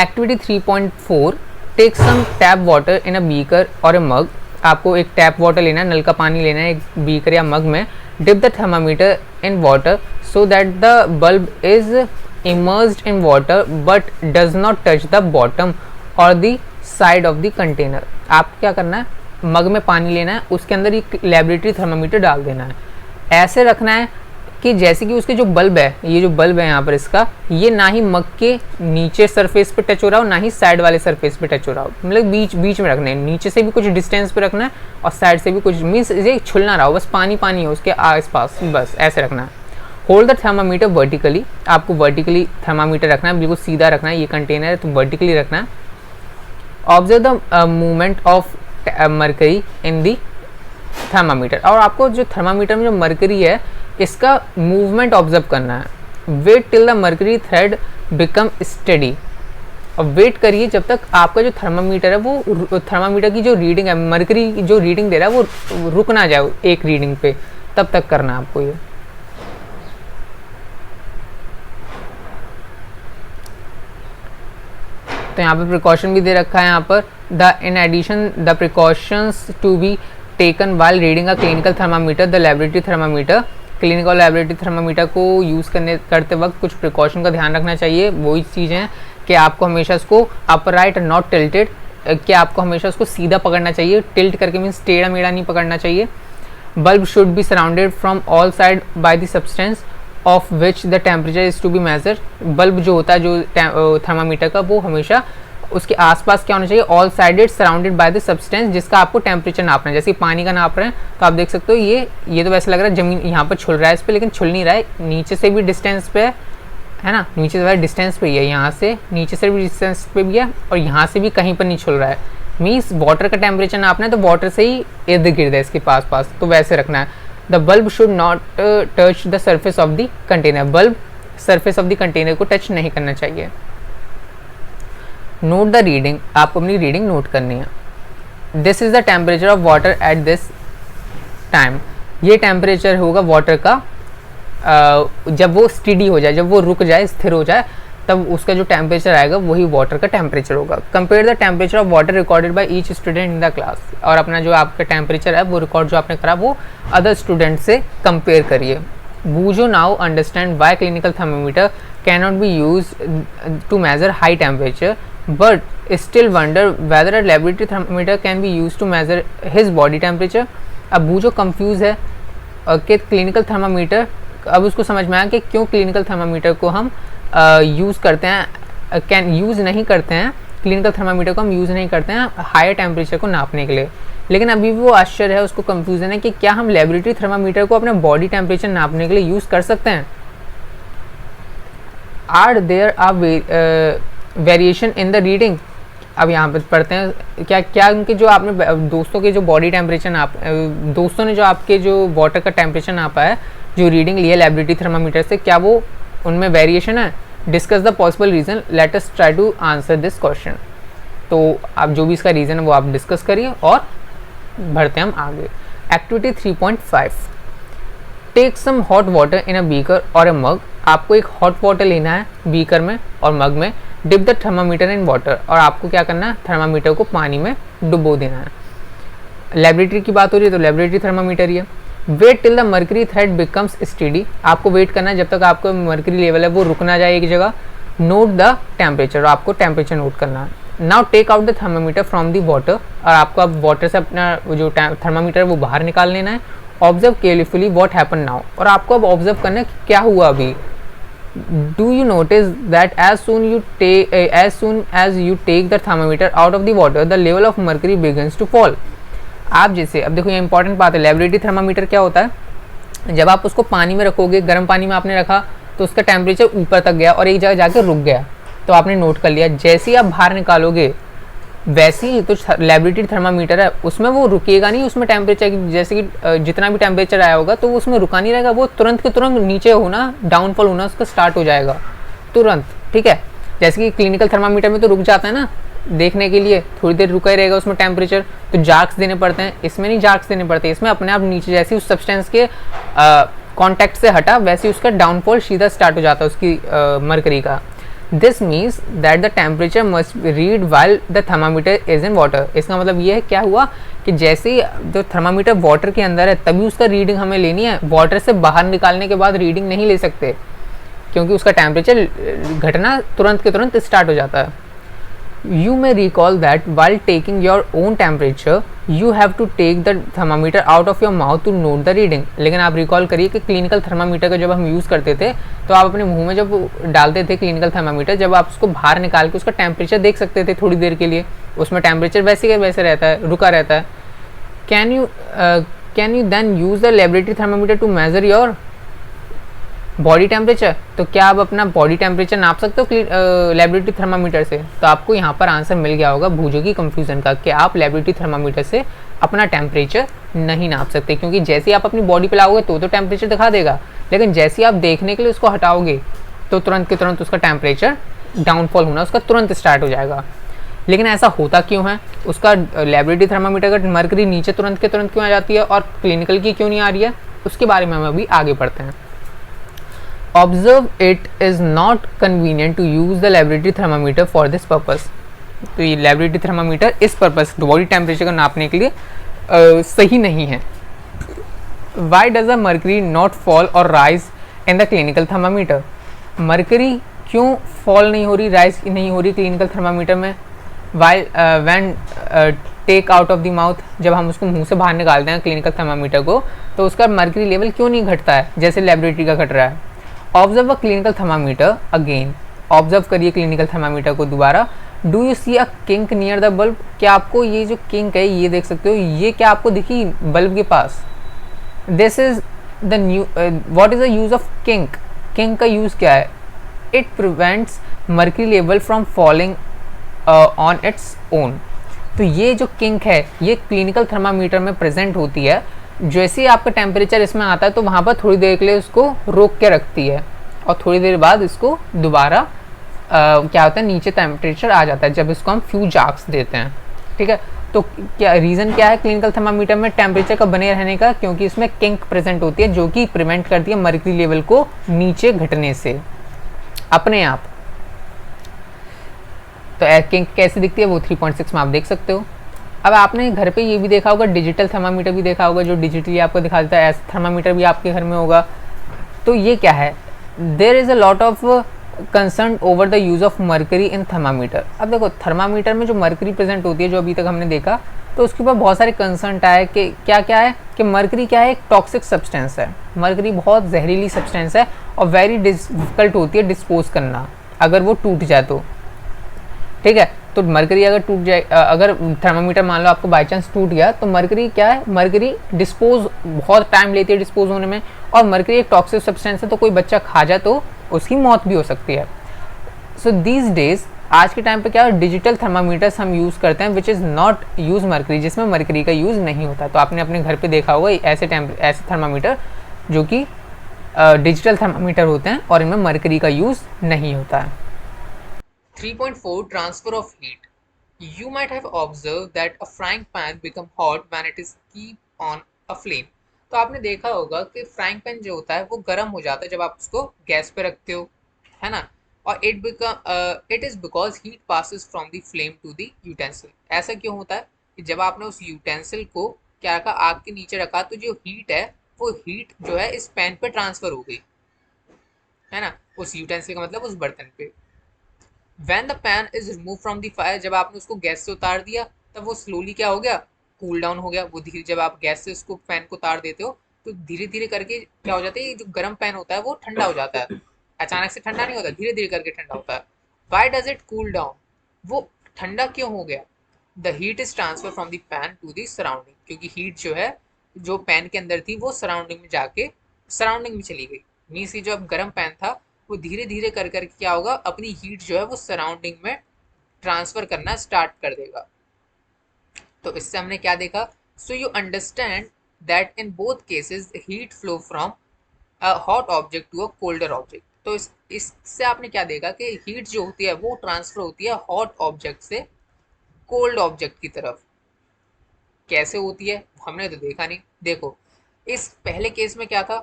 Activity 3.4. Take some tap water in a beaker or a mug आपको एक टैप वाटर लेना है, नल का पानी लेना है एक बीकर या मग में, dip the thermometer in water so that the bulb is immersed in water but does not touch the bottom और the side of the container. आप क्या करना है, मग में पानी लेना है, उसके अंदर एक लेबोरेटरी थर्मामीटर डाल देना है, ऐसे रखना है कि जैसे कि उसके जो बल्ब है, ये जो बल्ब है यहाँ पर इसका, ये ना ही मग के नीचे सरफेस पे टच हो रहा हो ना ही साइड वाले सरफेस पे टच हो रहा हो, मतलब बीच बीच में रखना है, नीचे से भी कुछ डिस्टेंस पे रखना है और साइड से भी कुछ, मीन्स ये छुल ना रहा हो, बस पानी पानी हो उसके आस पास, बस ऐसे रखना है। होल्ड द थर्मामीटर वर्टिकली, आपको वर्टिकली थर्मामीटर रखना है, बिल्कुल सीधा रखना है, ये कंटेनर है तो वर्टिकली रखना है। Observe the movement of mercury in the thermometer, और आपको जो थर्मामीटर में जो मरकरी है इसका मूवमेंट ऑब्जर्व करना है। Wait till the mercury thread become steady, और वेट करिए जब तक आपका जो थर्मामीटर है वो थर्मामीटर की जो रीडिंग है, मरकरी जो रीडिंग दे रहा है वो रुक ना जाए एक रीडिंग पे, तब तक करना है आपको ये। तो यहाँ पे प्रिकॉशन भी दे रखा है यहाँ पर, the in addition the precautions to be taken while reading a clinical thermometer the laboratory thermometer, clinical और लेबोरेटरी थर्मामीटर को यूज़ करते वक्त कुछ प्रिकॉशन का ध्यान रखना चाहिए। वही चीज़ें हैं कि आपको हमेशा इसको अपराइट नॉट टिल्टेड, कि आपको हमेशा उसको सीधा पकड़ना चाहिए, टिल्ट करके मीन्स टेढ़ा मेढ़ा नहीं पकड़ना चाहिए। Bulb should be surrounded from all side by the substance of which the temperature is to be measure, bulb जो होता है जो थर्मामीटर का वो हमेशा उसके आसपास क्या होना चाहिए, all sided surrounded by the substance जिसका आपको टेम्परेचर नापना है। जैसे पानी का नाप रहे हैं तो आप देख सकते हो ये तो वैसे लग रहा है जमीन यहाँ पर छुल रहा है इस पर, लेकिन छुल नहीं रहा है, नीचे से भी डिस्टेंस पे है ना, नीचे से डिस्टेंस पे ही है, यहाँ से नीचे से भी डिस्टेंस पे भी है और यहाँ से भी कहीं पर नहीं छुल रहा है। मीन्स वाटर का टेम्परेचर नापना है तो वाटर से ही इर्द गिर्द है इसके पास, तो वैसे रखना है। The bulb should not touch the surface of the container, bulb surface of the container को टच नहीं करना चाहिए। नोट द रीडिंग, आपको अपनी रीडिंग नोट करनी है। This is the temperature of water at this time, ये टेम्परेचर होगा वाटर का जब वो स्टेडी हो जाए, जब वो रुक जाए, स्थिर हो जाए, तब उसका जो टेम्परेचर आएगा वही वाटर का टेम्परेचर होगा। Compare the temperature of water recorded by each student in the class, और अपना जो आपका टेम्परेचर है वो रिकॉर्ड जो आपने करा वो अदर स्टूडेंट से कंपेयर करिए। बूझो now understand why clinical thermometer can not be use to measure high temperature but still wonder whether a laboratory thermometer can be used to measure his body temperature। अब वो जो confuse है कि clinical thermometer, अब उसको समझ में आया कि क्यों क्लिनिकल थर्मामीटर को हम यूज़ करते हैं, यूज़ नहीं करते हैं, क्लिनिकल थर्मामीटर को हम यूज़ नहीं करते हैं हायर टेम्परेचर को नापने के लिए। लेकिन अभी भी वो आश्चर्य है, उसको कंफ्यूजन है कि क्या हम लेबोरेटरी थर्मामीटर को अपने बॉडी टेम्परेचर नापने के लिए यूज़ कर सकते हैं। Are there are variation in the reading, अब यहाँ पर पढ़ते हैं क्या उनके जो आपने दोस्तों के जो बॉडी टेम्परेचर नाप, दोस्तों ने जो आपके जो वाटर का टेम्परेचर नापा है, जो रीडिंग लिया लेबोरेटरी थर्मामीटर से, क्या वो उनमें वेरिएशन है। Discuss the possible reason, let us try to answer this question. तो आप जो भी इसका रीज़न है वो आप डिस्कस करिए और बढ़ते हैं हम आगे। Activity 3.5, take some hot water in a beaker और अ मग, आपको एक हॉट वाटर लेना है बीकर में और मग में, dip the thermometer in water, और आपको क्या करना है, थर्मामीटर को पानी में डुबो देना है। लेबोरेटरी की बात हो रही है तो लेबोरेटरी थर्मामीटर ही है। Wait till the mercury thread becomes steady, आपको वेट करना है जब तक आपका मर्करी लेवल है वो रुक ना जाए एक जगह। नोट द टेम्परेचर, आपको टेम्परेचर नोट करना है। Now take out the thermometer from the water, और आपको अब वाटर से अपना जो थर्मामीटर है वो बाहर निकाल लेना है। Observe carefully what happen now, और आपको अब ऑब्जर्व करना है कि क्या हुआ अभी। Do you notice that as soon as you take the thermometer out of the water, the level of mercury begins to fall। आप जैसे अब देखो ये इंपॉर्टेंट बात है, लेबोरेटरी थर्मामीटर क्या होता है, जब आप उसको पानी में रखोगे, गर्म पानी में आपने रखा तो उसका टेम्परेचर ऊपर तक गया और एक जगह जाके रुक गया, तो आपने नोट कर लिया। जैसे ही आप बाहर निकालोगे वैसे ही तो लेबोरेटरी थर्मामीटर है उसमें वो रुकेगा नहीं, उसमें टेम्परेचर जैसे कि जितना भी टेम्परेचर आया होगा तो वो उसमें रुका नहीं रहेगा, वो तुरंत के तुरंत नीचे होना, डाउनफॉल होना उसका स्टार्ट हो जाएगा तुरंत। ठीक है, जैसे कि क्लिनिकल थर्मामीटर में तो रुक जाता है ना देखने के लिए, थोड़ी देर रुका ही रहेगा उसमें टेम्परेचर, तो जार्क्स देने पड़ते हैं। इसमें नहीं जार्क्स देने पड़ते, इसमें अपने आप नीचे जैसे उस सब्सटेंस के कॉन्टैक्ट से हटा वैसे उसका डाउनफॉल सीधा स्टार्ट हो जाता है उसकी मरकरी का। This means that the temperature must read while the thermometer is in water. इसका मतलब ये है क्या हुआ कि जैसे ही जो थर्मामीटर वाटर के अंदर है तभी उसका रीडिंग हमें लेनी है, वाटर से बाहर निकालने के बाद रीडिंग नहीं ले सकते क्योंकि उसका टेम्परेचर घटना तुरंत के तुरंत स्टार्ट हो जाता है। You may recall that while taking your own temperature, you have to take the thermometer out of your mouth to note the reading। लेकिन आप रिकॉल करिए कि क्लिनिकल थर्मामीटर का जब हम यूज़ करते थे तो आप अपने मुंह में जब डालते थे क्लिनिकल थर्मामीटर, जब आप उसको बाहर निकाल के उसका टेम्परेचर देख सकते थे थोड़ी देर के लिए, उसमें टेम्परेचर वैसे के वैसे रहता है, रुका रहता है। Can you then use the laboratory thermometer to measure your body temperature? तो क्या आप अपना बॉडी टेम्परेचर नाप सकते हो लेबोरेटरी थर्मामीटर से? तो आपको यहाँ पर आंसर मिल गया होगा भूजों की कंफ्यूजन का कि आप लेबोरेटरी थर्मामीटर से अपना टेम्परेचर नहीं नाप सकते, क्योंकि जैसे ही आप अपनी बॉडी पे लाओगे तो टेम्परेचर दिखा देगा, लेकिन जैसे ही आप देखने के लिए उसको हटाओगे तो तुरंत के तुरंत उसका टेम्परेचर डाउनफॉल होना उसका तुरंत स्टार्ट हो जाएगा। लेकिन ऐसा होता क्यों है? उसका लेबोरेटरी थर्मामीटर का मरकरी नीचे तुरंत के तुरंत क्यों आ जाती है और क्लिनिकल की क्यों नहीं आ रही है, उसके बारे में हम अभी आगे पढ़ते हैं। Observe it is not convenient to use the laboratory thermometer for this purpose। तो ये लेबोरेटरी थर्मामीटर इस पर्पस बॉडी टेम्परेचर को नापने के लिए सही नहीं है। Why does the mercury not fall or rise in the clinical thermometer? Mercury क्यों फॉल नहीं हो रही, राइज नहीं हो रही क्लिनिकल थर्मामीटर में? While when take out of the mouth, जब हम उसको मुंह से बाहर निकालते हैं क्लिनिकल थर्मामीटर को, तो उसका मरकरी लेवल क्यों नहीं घटता है जैसे लेबोरेटरी का घट रहा है? Observe a clinical thermometer again. Observe करिए क्लिनिकल थर्मामीटर को दोबारा। Do you see a kink near the bulb? क्या आपको ये जो किंक है ये देख सकते हो, ये क्या आपको दिखी बल्ब के पास? This is the new what is the use of kink? Kink का यूज क्या है? It prevents mercury level from falling on its own. तो ये जो किंक है ये क्लिनिकल थर्मामीटर में प्रेजेंट होती है। जैसे ही आपका टेम्परेचर इसमें आता है तो वहाँ पर थोड़ी देर के लिए उसको रोक के रखती है और थोड़ी देर बाद इसको दोबारा क्या होता है, नीचे टेम्परेचर आ जाता है जब इसको हम फ्यूज आर्क्स देते हैं। ठीक है, तो क्या रीज़न क्या है क्लिनिकल थर्मामीटर में टेम्परेचर का बने रहने का? क्योंकि इसमें किंक प्रेजेंट होती है जो कि प्रिवेंट करती है मर्क्यूरी लेवल को नीचे घटने से अपने आप। तो किंक कैसे दिखती है वो 3.6 में आप देख सकते हो। अब आपने घर पे ये भी देखा होगा, डिजिटल थर्मामीटर भी देखा होगा जो डिजिटली आपको दिखा देता है, ऐसा थर्मामीटर भी आपके घर में होगा। तो ये क्या है? There is a lot of concern over the use of mercury in thermometer. अब देखो थर्मामीटर में जो मर्करी प्रेजेंट होती है जो अभी तक हमने देखा, तो उसके ऊपर बहुत सारे कंसर्न आए कि क्या क्या है कि मर्करी क्या है, एक टॉक्सिक सब्सटेंस है। मर्करी बहुत जहरीली सब्सटेंस है और वेरी डिफिकल्ट होती है डिस्पोज करना अगर वो टूट जाए तो। ठीक है, तो मरकरी अगर टूट जाए, अगर थर्मामीटर मान लो आपको बाई चांस टूट गया तो मरकरी क्या है, मरकरी डिस्पोज बहुत टाइम लेती है डिस्पोज होने में, और मरकरी एक टॉक्सिक सब्सटेंस है तो कोई बच्चा खा जाए तो उसकी मौत भी हो सकती है। सो दीज डेज आज के टाइम पे क्या डिजिटल थर्मामीटर्स हम यूज़ करते हैं which is not use mercury, जिसमें मरकरी का यूज़ नहीं होता। तो आपने अपने घर पर देखा होगा ऐसे थर्मामीटर जो कि डिजिटल थर्मामीटर होते हैं और इनमें मरकरी का यूज़ नहीं होता है। 3.4 Transfer of heat. You might have observed that a frying pan become hot when it is keep on a flame. तो आपने देखा होगा कि फ्राइंग पैन जो होता है वो गर्म हो जाता है जब आप उसको गैस पे रखते हो, है ना? और it is because heat passes from the flame to the utensil. ऐसा क्यों होता है कि जब आपने उस यूटेंसिल को क्या रखा, आग के नीचे रखा, तो जो हीट है वो हीट जो है इस पैन पे ट्रांसफर हो गई, है ना? उस यूटेंसिल का मतलब उस बर्तन पे। When the pan is removed from the fire, जब आपने उसको गैस से उतार दिया तब वो स्लोली क्या हो गया, कूल डाउन हो गया। वो धीरे, जब आप गैस से उसको पैन को उतार देते हो तो धीरे धीरे करके क्या हो जाता है, ये जो गर्म पैन होता है वो ठंडा हो जाता है। अचानक से ठंडा नहीं होता, धीरे धीरे करके ठंडा होता है। Why does it cool down? वो ठंडा क्यों हो गया? The heat is transferred from the pan to the surrounding, क्योंकि हीट जो है जो पैन के अंदर थी वो सराउंडिंग में जाके सराउंडिंग में चली गई। मीन्स ये जो अब गर्म पैन था वो धीरे धीरे कर करके क्या होगा, अपनी हीट जो है वो सराउंडिंग में ट्रांसफर करना स्टार्ट कर देगा। तो इससे हमने क्या देखा? So you understand that in both cases heat flow from a hot object to a colder object. तो इससे आपने क्या देखा कि हीट जो होती है वो ट्रांसफर होती है हॉट ऑब्जेक्ट से कोल्ड ऑब्जेक्ट की तरफ। कैसे होती है हमने तो देखा नहीं। देखो इस पहले केस में क्या था,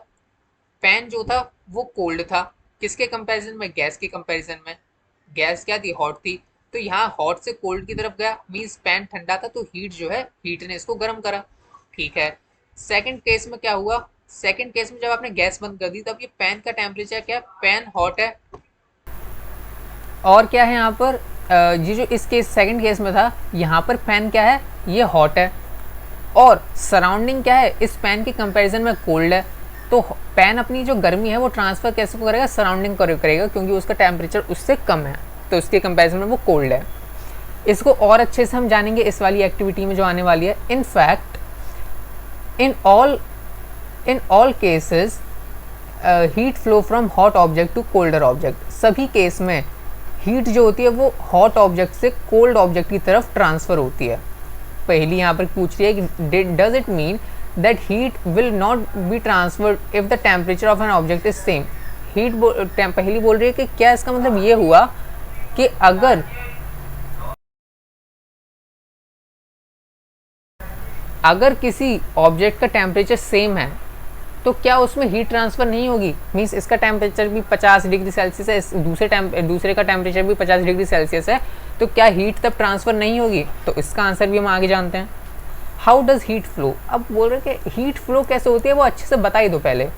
पैन जो था वो कोल्ड था, किसके कंपैरिजन में, गैस के कंपैरिजन में। गैस क्या थी, हॉट थी, तो यहाँ हॉट से कोल्ड की तरफ गया, मीन्स पैन ठंडा था तो हीट जो है, हीट ने इसको गर्म करा। ठीक है, सेकंड केस में क्या हुआ, सेकंड केस में जब आपने गैस बंद कर दी तब ये पैन का टेम्परेचर क्या है, पैन हॉट है। और क्या है यहाँ पर, ये जो इस केस सेकंड केस में था, यहाँ पर पैन क्या है, ये हॉट है, और सराउंडिंग क्या है, इस पैन के कंपैरिजन में कोल्ड है। तो पैन अपनी जो गर्मी है वो ट्रांसफ़र कैसे करेगा, सराउंडिंग करेगा, क्योंकि उसका टेम्परेचर उससे कम है, तो उसके कंपैरिजन में वो कोल्ड है। इसको और अच्छे से हम जानेंगे इस वाली एक्टिविटी में जो आने वाली है। In fact in all cases heat flow from hot object to colder object. सभी केस में हीट जो होती है वो हॉट ऑब्जेक्ट से कोल्ड ऑब्जेक्ट की तरफ ट्रांसफ़र होती है। पहली यहाँ पर पूछ रही है कि does it mean that heat will not be transferred if the temperature of an object is same. पहली बोल रही है कि क्या इसका मतलब ये हुआ कि अगर किसी ऑब्जेक्ट का टेम्परेचर सेम है तो क्या उसमें हीट ट्रांसफ़र नहीं होगी। मीन्स इसका टेम्परेचर भी 50 डिग्री सेल्सियस है, दूसरे का टेम्परेचर भी 50 डिग्री सेल्सियस है, तो क्या हीट तब ट्रांसफ़र नहीं होगी। तो इसका आंसर भी हम आगे जानते हैं। हाउ डज़ हीट फ्लो, अब बोल रहे कि हीट फ्लो कैसे होती है वो अच्छे से बता ही दो पहले।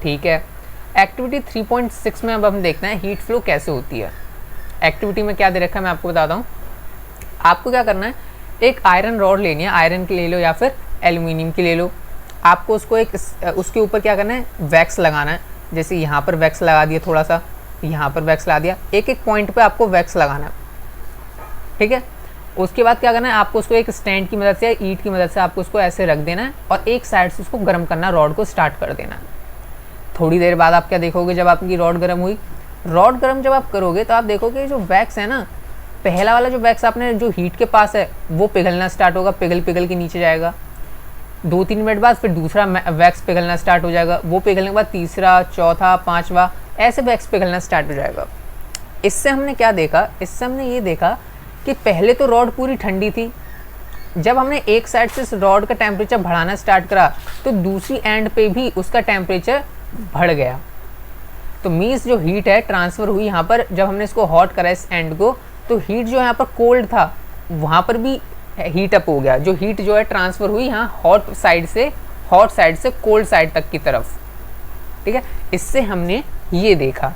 ठीक है, एक्टिविटी 3.6 में अब हम देखते हैं हीट फ्लो कैसे होती है। एक्टिविटी में क्या दे रखा है मैं आपको बताता हूँ। आपको क्या करना है, एक आयरन रॉड लेनी है, आयरन की ले लो या फिर एल्यूमिनियम की ले लो। आपको उसके ऊपर क्या करना है, वैक्स लगाना है। जैसे यहाँ पर वैक्स लगा दिया, थोड़ा सा यहाँ पर वैक्स लगा दिया, एक एक पॉइंट पे आपको वैक्स लगाना है। ठीक है, उसके बाद क्या करना है, आपको उसको एक स्टैंड की मदद से या ईंट की मदद से आपको उसको ऐसे रख देना है और एक साइड से उसको गर्म करना, रॉड को स्टार्ट कर देना है। थोड़ी देर बाद आप क्या देखोगे, जब आपकी रॉड गर्म हुई, रॉड गर्म जब आप करोगे तो आप देखोगे जो वैक्स है ना, पहला वाला जो वैक्स आपने जो हीट के पास है वो पिघलना स्टार्ट होगा, पिघल के नीचे जाएगा। 2-3 मिनट बाद फिर दूसरा वैक्स पिघलना स्टार्ट हो जाएगा, वो पिघलने के बाद तीसरा, चौथा, पांचवा, ऐसे वैक्स पिघलना स्टार्ट हो जाएगा। इससे हमने क्या देखा, इससे हमने ये देखा कि पहले तो रॉड पूरी ठंडी थी, जब हमने एक साइड से इस रॉड का टेम्परेचर बढ़ाना स्टार्ट करा तो दूसरी एंड पे भी उसका टेम्परेचर बढ़ गया। तो मीन्स जो हीट है ट्रांसफ़र हुई यहाँ पर, जब हमने इसको हॉट करा इस एंड को, तो हीट जो यहाँ पर कोल्ड था वहाँ पर भी हीट अप हो गया। जो हीट जो है ट्रांसफ़र हुई यहाँ हॉट साइड से कोल्ड साइड तक की तरफ। ठीक है, इससे हमने ये देखा,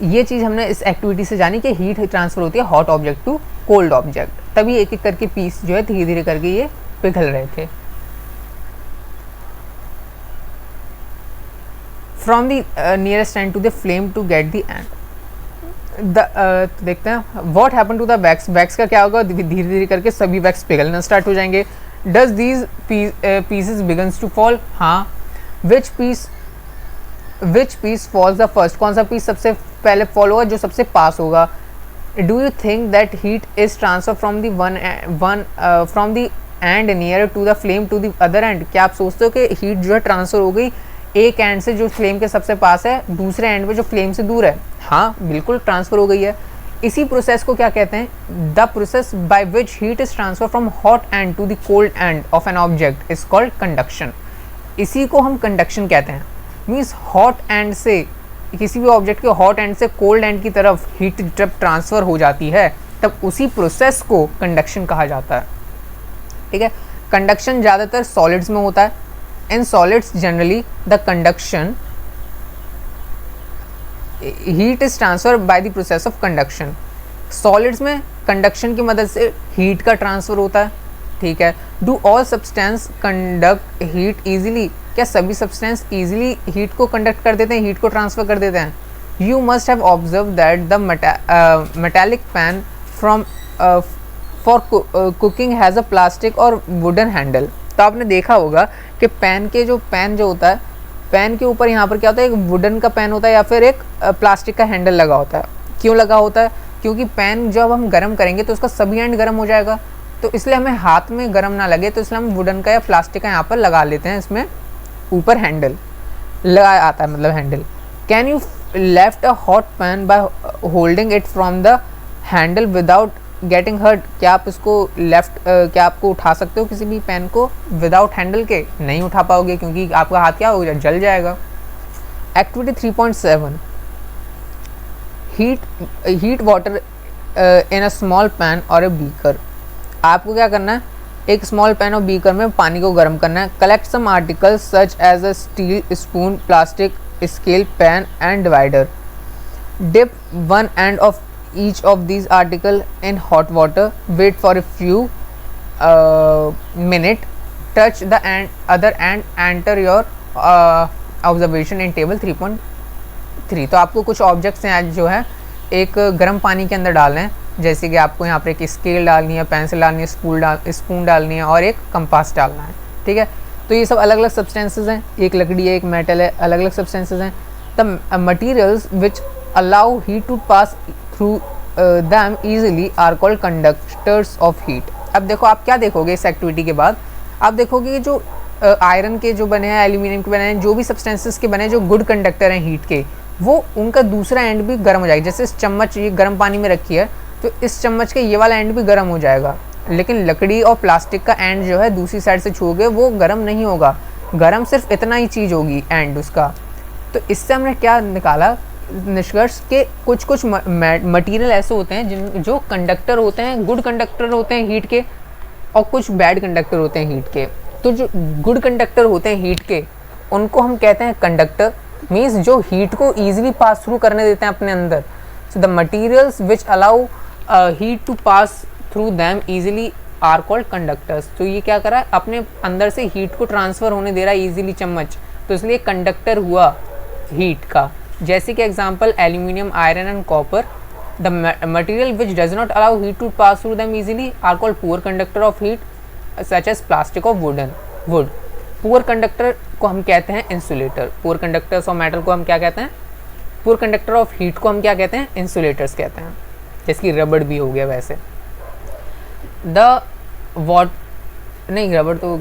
ये चीज़ हमने इस एक्टिविटी से जानी कि हीट ट्रांसफ़र होती है hot object to cold object. तभी एक एक करके पीस जो है धीरे धीरे करके ये पिघल रहे थे। From the nearest end to the flame to get the end. देखते हैं what happen to the wax. Wax का क्या होगा, धीरे धीरे करके सभी वैक्स पिघलना स्टार्ट हो जाएंगे। Does these pieces begins to fall, हाँ। Which piece falls the first, कौन सा पीस सबसे पहले फॉल होगा, जो सबसे पास होगा। Do you think that heat is transfer from the end near to the flame to the other end. क्या आप सोचते हो कि हीट जो है ट्रांसफर हो गई एक एंड से जो फ्लेम के सबसे पास है, दूसरे एंड पे जो फ्लेम से दूर है। हाँ बिल्कुल ट्रांसफर हो गई है। इसी प्रोसेस को क्या कहते हैं, the process by which heat is transfer from hot end to the cold end of an object is called conduction. इसी को हम कंडक्शन कहते हैं। मीन्स हॉट एंड से, किसी भी ऑब्जेक्ट के हॉट एंड से कोल्ड एंड की तरफ हीट जब ट्रांसफ़र हो जाती है तब उसी प्रोसेस को कंडक्शन कहा जाता है। ठीक है, कंडक्शन ज़्यादातर सॉलिड्स में होता है। In solids generally the conduction heat is transfer by the process of conduction. Solids में कंडक्शन की मदद से हीट का ट्रांसफ़र होता है। ठीक है, do all substance conduct heat easily, क्या सभी सब्सटेंस ईजिली हीट को कंडक्ट कर देते हैं, हीट को ट्रांसफ़र कर देते हैं। You must have observe that the metallic pan from for cooking has a plastic और वुडन हैंडल। तो आपने देखा होगा कि पैन जो होता है, पैन के ऊपर यहाँ पर क्या होता है, एक वुडन का पैन होता है या फिर एक प्लास्टिक का हैंडल लगा होता है। क्यों लगा होता है, क्योंकि पैन जब हम गर्म करेंगे तो उसका सभी एंड गर्म हो जाएगा, तो इसलिए हमें हाथ में गर्म ना लगे, तो इसलिए हम वुडन का या प्लास्टिक का यहाँ पर लगा लेते हैं। इसमें ऊपर हैंडल लगा आता है, मतलब handle. Can you left a hot pan by holding it from the handle without getting hurt. क्या आप इसको क्या आपको उठा सकते हो किसी भी पैन को विदाउट हैंडल के? नहीं उठा पाओगे, क्योंकि आपका हाथ क्या हो जाए, जल जाएगा। Activity 3.7 heat water in a small pan और अ बीकर। आपको क्या करना है, एक स्मॉल पैन और बीकर में पानी को गर्म करना है। Collect some articles such as a steel spoon, plastic scale, pan and divider. Dip one end of each of these article in hot water, wait for a few minute, touch the other and enter your observation in table 3.3। तो आपको कुछ objects हैं आज जो है एक गर्म पानी के अंदर डालने हैं, जैसे कि आपको यहाँ पर एक स्केल डालनी है, पेंसिल डालनी है, स्पून डालनी है और एक कंपास डालना है, ठीक है। तो ये सब अलग अलग सब्सटेंसेज हैं, एक लकड़ी है, एक मेटल है, अलग अलग सब्सटेंसेज हैं। The materials which allow heat to pass through them easily are called conductors of heat। अब देखो आप क्या देखोगे इस एक्टिविटी के बाद, आप देखोगे कि जो आयरन के जो बने हैं, एल्यूमिनियम के बने हैं, जो भी सब्सटेंसेस के बने हैं जो गुड कंडक्टर हैं हीट के, वो उनका दूसरा एंड भी गर्म हो जाएगा। जैसे इस चम्मच ये गर्म पानी में रखी है तो इस चम्मच के ये वाला एंड भी गर्म हो जाएगा, लेकिन लकड़ी और प्लास्टिक का एंड जो है दूसरी साइड से छूओगे वो गर्म नहीं होगा, गर्म सिर्फ इतना ही चीज़ होगी एंड उसका। तो इससे हमने क्या निकाला निष्कर्ष के कुछ कुछ मटेरियल ऐसे होते हैं जिन जो कंडक्टर होते हैं, गुड कंडक्टर होते हैं हीट के, और कुछ बैड कंडक्टर होते हैं हीट के। तो जो गुड कंडक्टर होते हैं हीट के उनको हम कहते हैं कंडक्टर, मीन्स जो हीट को ईजिली पास थ्रू करने देते हैं अपने अंदर। So the materials which allow heat to pass through them easily are called conductors. तो ये क्या करा है, अपने अंदर से हीट को ट्रांसफ़र होने दे रहा है ईजिली चम्मच, तो इसलिए कंडक्टर हुआ हीट का। जैसे कि example aluminium, iron and copper. The material which does not allow heat to pass through them easily are called poor conductor of heat, such as plastic of wood. Poor conductor को हम कहते हैं insulator. Poor conductors of metal को हम क्या कहते हैं, poor conductor of heat को हम क्या कहते हैं, इंसुलेटर्स कहते हैं, जैसे कि रबड़ भी हो गया वैसे। द रबड़ तो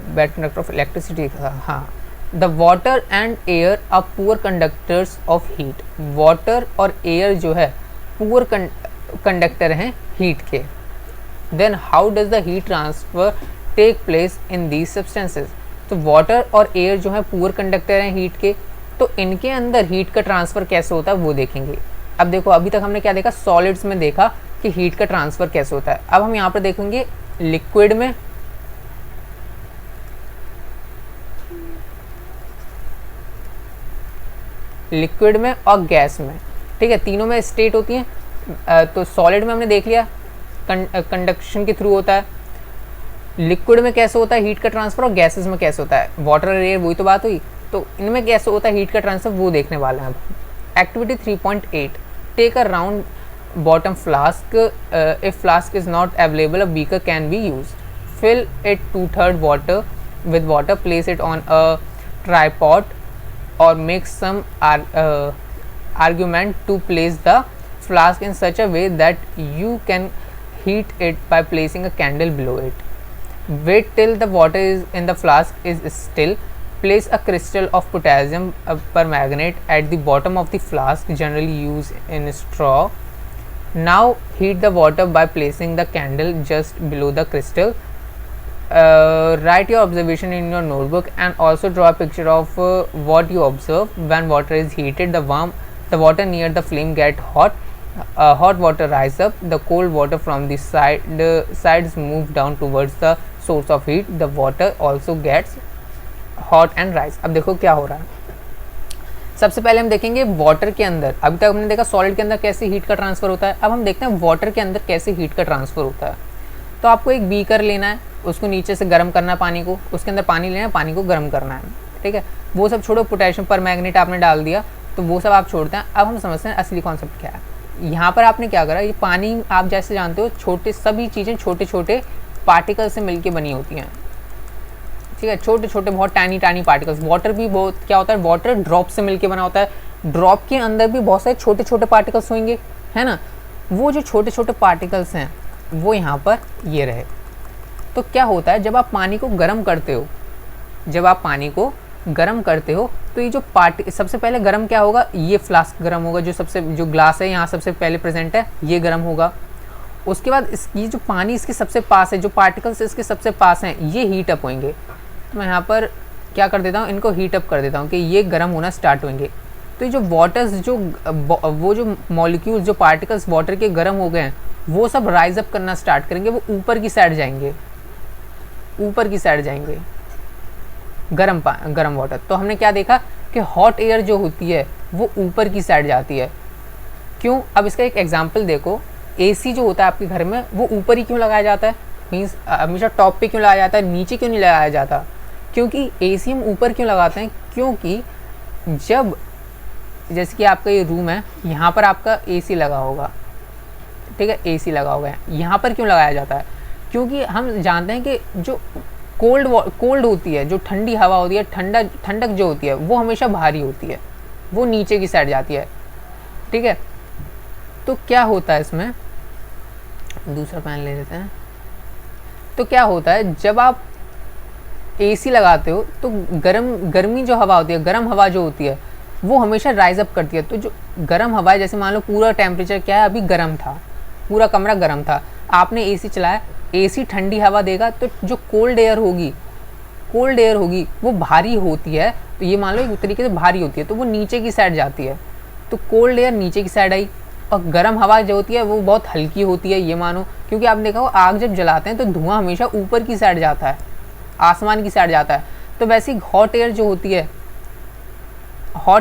बैड कंडक्टर ऑफ इलेक्ट्रिसिटी था, हाँ। The water and air are poor conductors of heat. Water और एयर जो है पुअर कंडक्टर हैं हीट के। Then how does the heat transfer take place in these substances. तो वाटर और एयर जो है पुअर कंडक्टर हैं हीट के, तो इनके अंदर हीट का ट्रांसफ़र कैसे होता है वो देखेंगे। अब देखो अभी तक हमने क्या देखा, सॉलिड्स में देखा कि हीट का ट्रांसफ़र कैसे होता है। अब हम यहाँ पर देखेंगे लिक्विड में, लिक्विड में और गैस में, ठीक है, तीनों में स्टेट होती हैं। तो सॉलिड में हमने देख लिया कंडक्शन के थ्रू होता है, लिक्विड में कैसे होता है हीट का ट्रांसफ़र, और गैसेस में कैसे होता है, वाटर और एयर, वही तो बात हुई। तो इनमें कैसे होता है हीट का ट्रांसफ़र वो देखने वाले हैं अब। Activity 3.8, take a round bottom flask, if flask is not available a beaker can be use. Fill it 2/3 water with water, place it on a tripod or make some argument to place the flask in such a way that you can heat it by placing a candle below it. Wait till the water is in the flask is still. Place a crystal of potassium permanganate at the bottom of the flask, generally used in straw. Now heat the water by placing the candle just below the crystal. Write your observation in your notebook and also draw a picture of what you observe. When water is heated, the water near the flame get hot. Hot water rise up. The cold water from the sides move down towards the source of heat. The water also gets hot and rise. अब देखो क्या हो रहा है। सबसे पहले हम देखेंगे वाटर के अंदर, अभी तक हमने देखा सॉलिड के अंदर कैसे हीट का ट्रांसफ़र होता है, अब हम देखते हैं वाटर के अंदर कैसे हीट का ट्रांसफ़र होता है। तो आपको एक बीकर लेना है, उसको नीचे से गर्म करना है पानी को, उसके अंदर पानी लेना है, पानी को गर्म करना है, ठीक है। वो सब छोड़ो, पोटेशियम परमैंगनेट आपने डाल दिया तो वो सब आप छोड़ते हैं। अब हम समझते हैं असली कॉन्सेप्ट क्या है। यहाँ पर आपने क्या करा, ये पानी आप जैसे जानते हो छोटे, सभी चीज़ें छोटे छोटे पार्टिकल से मिलके बनी होती हैं, ठीक है, छोटे छोटे बहुत टाइनी पार्टिकल्स। वाटर भी बहुत क्या होता है, वाटर ड्रॉप से मिलके बना होता है, ड्रॉप के अंदर भी बहुत सारे छोटे छोटे पार्टिकल्स होंगे, है ना। वो जो छोटे छोटे पार्टिकल्स हैं वो यहाँ पर ये रहे। तो क्या होता है, जब आप पानी को गर्म करते हो, जब आप पानी को गर्म करते हो तो ये जो सबसे पहले गर्म क्या होगा, ये फ्लास्क गर्म होगा, जो ग्लास है यहाँ सबसे पहले प्रेजेंट है, ये गर्म होगा। उसके बाद ये जो पानी इसके सबसे पास है, जो पार्टिकल्स इसके सबसे पास हैं, ये हीट अप होंगे। तो मैं यहाँ पर क्या कर देता हूँ, इनको हीट अप कर देता हूँ कि ये गर्म होना स्टार्ट होंगे। तो ये जो वाटर्स जो वो जो मॉलिक्यूल्स जो पार्टिकल्स वाटर के गर्म हो गए हैं वो सब राइज अप करना स्टार्ट करेंगे, वो ऊपर की साइड जाएंगे, ऊपर की साइड जाएंगे गर्म वाटर। तो हमने क्या देखा कि हॉट एयर जो होती है वो ऊपर की साइड जाती है। क्यों? अब इसका एक एग्जांपल देखो, एसी जो होता है आपके घर में वो ऊपर ही क्यों लगाया जाता है? मीन्स हमेशा टॉप पे क्यों लगाया जाता है, नीचे क्यों नहीं लगाया जाता? क्योंकि एसी हम ऊपर क्यों लगाते हैं? क्योंकि जब जैसे कि आपका ये रूम है, यहाँ पर आपका एसी लगा होगा, ठीक है, एसी लगा होगा है, यहाँ पर क्यों लगाया जाता है? क्योंकि हम जानते हैं कि जो कोल्ड होती है, जो ठंडी हवा होती है, ठंडक जो होती है वो हमेशा भारी होती है, वो नीचे की साइड जाती है, ठीक है। तो क्या होता है इसमें, दूसरा पैन ले लेते हैं। तो क्या होता है जब आप एसी लगाते हो तो गर्मी जो हवा होती है, गर्म हवा जो होती है वो हमेशा राइज अप करती है। तो जो गर्म हवा है, जैसे मान लो पूरा टेम्परेचर क्या है, अभी गर्म था, पूरा कमरा गर्म था, आपने एसी चलाया, एसी ठंडी हवा देगा, तो जो कोल्ड एयर होगी वो भारी होती है। तो ये मान लो एक तरीके से भारी होती है, तो वो नीचे की साइड जाती है, तो कोल्ड एयर नीचे की साइड आई। और गर्म हवा जो होती है वो बहुत हल्की होती है, ये मानो, क्योंकि आप देखा हो आग जब जलाते हैं तो धुआं हमेशा ऊपर की साइड जाता है, आसमान की साइड जाता है। तो वैसे ही हॉट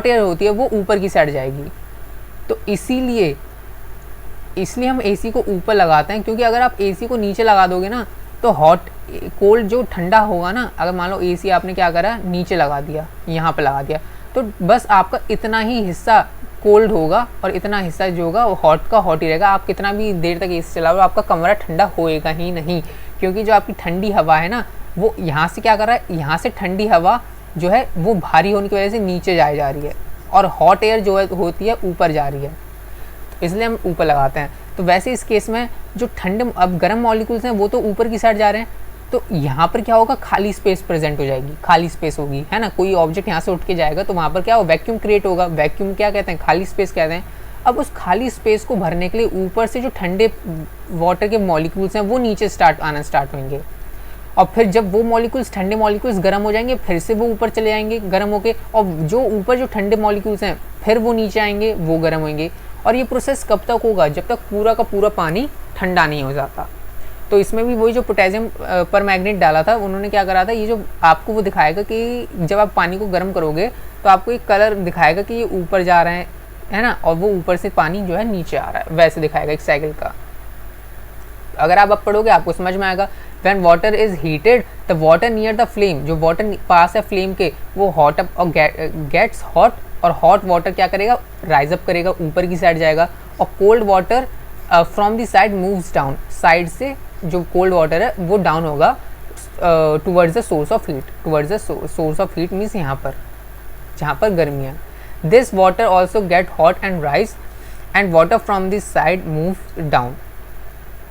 एयर होती है वो ऊपर की साइड जाएगी। तो इसीलिए हम एसी को ऊपर लगाते हैं, क्योंकि अगर आप एसी को नीचे लगा दोगे ना तो कोल्ड जो ठंडा होगा ना, अगर मान लो एसी आपने क्या करा, नीचे लगा दिया, यहाँ पे लगा दिया, तो बस आपका इतना ही हिस्सा कोल्ड होगा और इतना हिस्सा जो होगा वो हॉट का हॉट ही रहेगा। आप कितना भी देर तक एसी चलाओ आपका कमरा ठंडा होएगा ही नहीं, क्योंकि जो आपकी ठंडी हवा है ना वो यहाँ से क्या कर रहा है, यहाँ से ठंडी हवा जो है वो भारी होने की वजह से नीचे जा रही है, और हॉट एयर जो है होती है ऊपर जा रही है, तो इसलिए हम ऊपर लगाते हैं। तो वैसे इस केस में जो अब गर्म मॉलिक्यूल्स हैं वो तो ऊपर की साइड जा रहे हैं, तो यहाँ पर क्या होगा, खाली स्पेस प्रेजेंट हो जाएगी, खाली स्पेस होगी, है ना। कोई ऑब्जेक्ट यहाँ से उठ के जाएगा तो वहाँ पर क्या हो, वैक्यूम क्रिएट होगा। वैक्यूम क्या कहते हैं, खाली स्पेस कहते हैं। अब उस खाली स्पेस को भरने के लिए ऊपर से जो ठंडे वाटर के मॉलिक्यूल्स हैं वो नीचे आना स्टार्ट होंगे, और फिर जब वो मॉलिक्यूल्स, ठंडे मॉलिक्यूल्स गर्म हो जाएंगे, फिर से वो ऊपर चले जाएंगे गर्म होके, और जो ऊपर जो ठंडे मॉलिक्यूल्स हैं फिर वो नीचे आएंगे, वो गर्म होंगे। और ये प्रोसेस कब तक होगा, जब तक पूरा का पूरा पानी ठंडा नहीं हो जाता। तो इसमें भी वही जो पोटेशियम परमैंगनेट डाला था, उन्होंने क्या करा था, ये जो आपको वो दिखाएगा कि जब आप पानी को गर्म करोगे तो आपको एक कलर दिखाएगा कि ये ऊपर जा रहे हैं, है ना, और वो ऊपर से पानी जो है नीचे आ रहा है, वैसे दिखाएगा एक साइकिल का। अगर आप अब पढ़ोगे आपको समझ में आएगा। When water is heated, the water near the flame, जो वाटर पास है फ्लेम के, वो हॉट अप और गेट्स हॉट, और हॉट वाटर क्या करेगा, राइज अप करेगा, ऊपर की साइड जाएगा, और cold water from the side moves down, side से जो कोल्ड वाटर है वो डाउन होगा towards the source of heat, towards the source of heat means यहाँ पर जहाँ पर गर्मी है। This water also get hot and rise, and water from this side move down.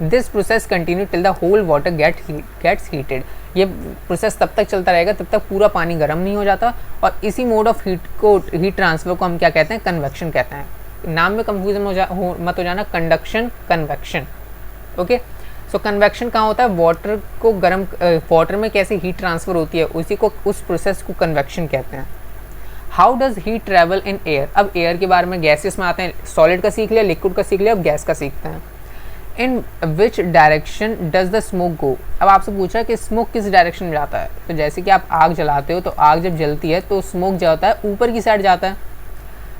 This process continue till the whole water gets heated. ये process तब तक चलता रहेगा तब तक पूरा पानी गर्म नहीं हो जाता, और इसी मोड ऑफ हीट ट्रांसफर को हम क्या कहते हैं, कन्वेक्शन कहते हैं। नाम में कंफ्यूजन मत हो जाना, कंडक्शन कन्वेक्शन, ओके। सो कन्वेक्शन कहाँ होता है, वाटर को गर्म, वाटर में कैसे हीट ट्रांसफर होती है उसी को, उस प्रोसेस को कन्वेक्शन कहते हैं। How does heat travel in air. अब एयर के बारे में, गैसेस में आते हैं, सॉलिड का सीख लिया, लिक्विड का सीख लिया, अब गैस का सीखते हैं। In which direction does the smoke go. अब आपसे पूछा है कि स्मोक किस डायरेक्शन में जाता है, तो जैसे कि आप आग जलाते हो तो आग जब जलती है तो स्मोक जाता है ऊपर की साइड जाता है।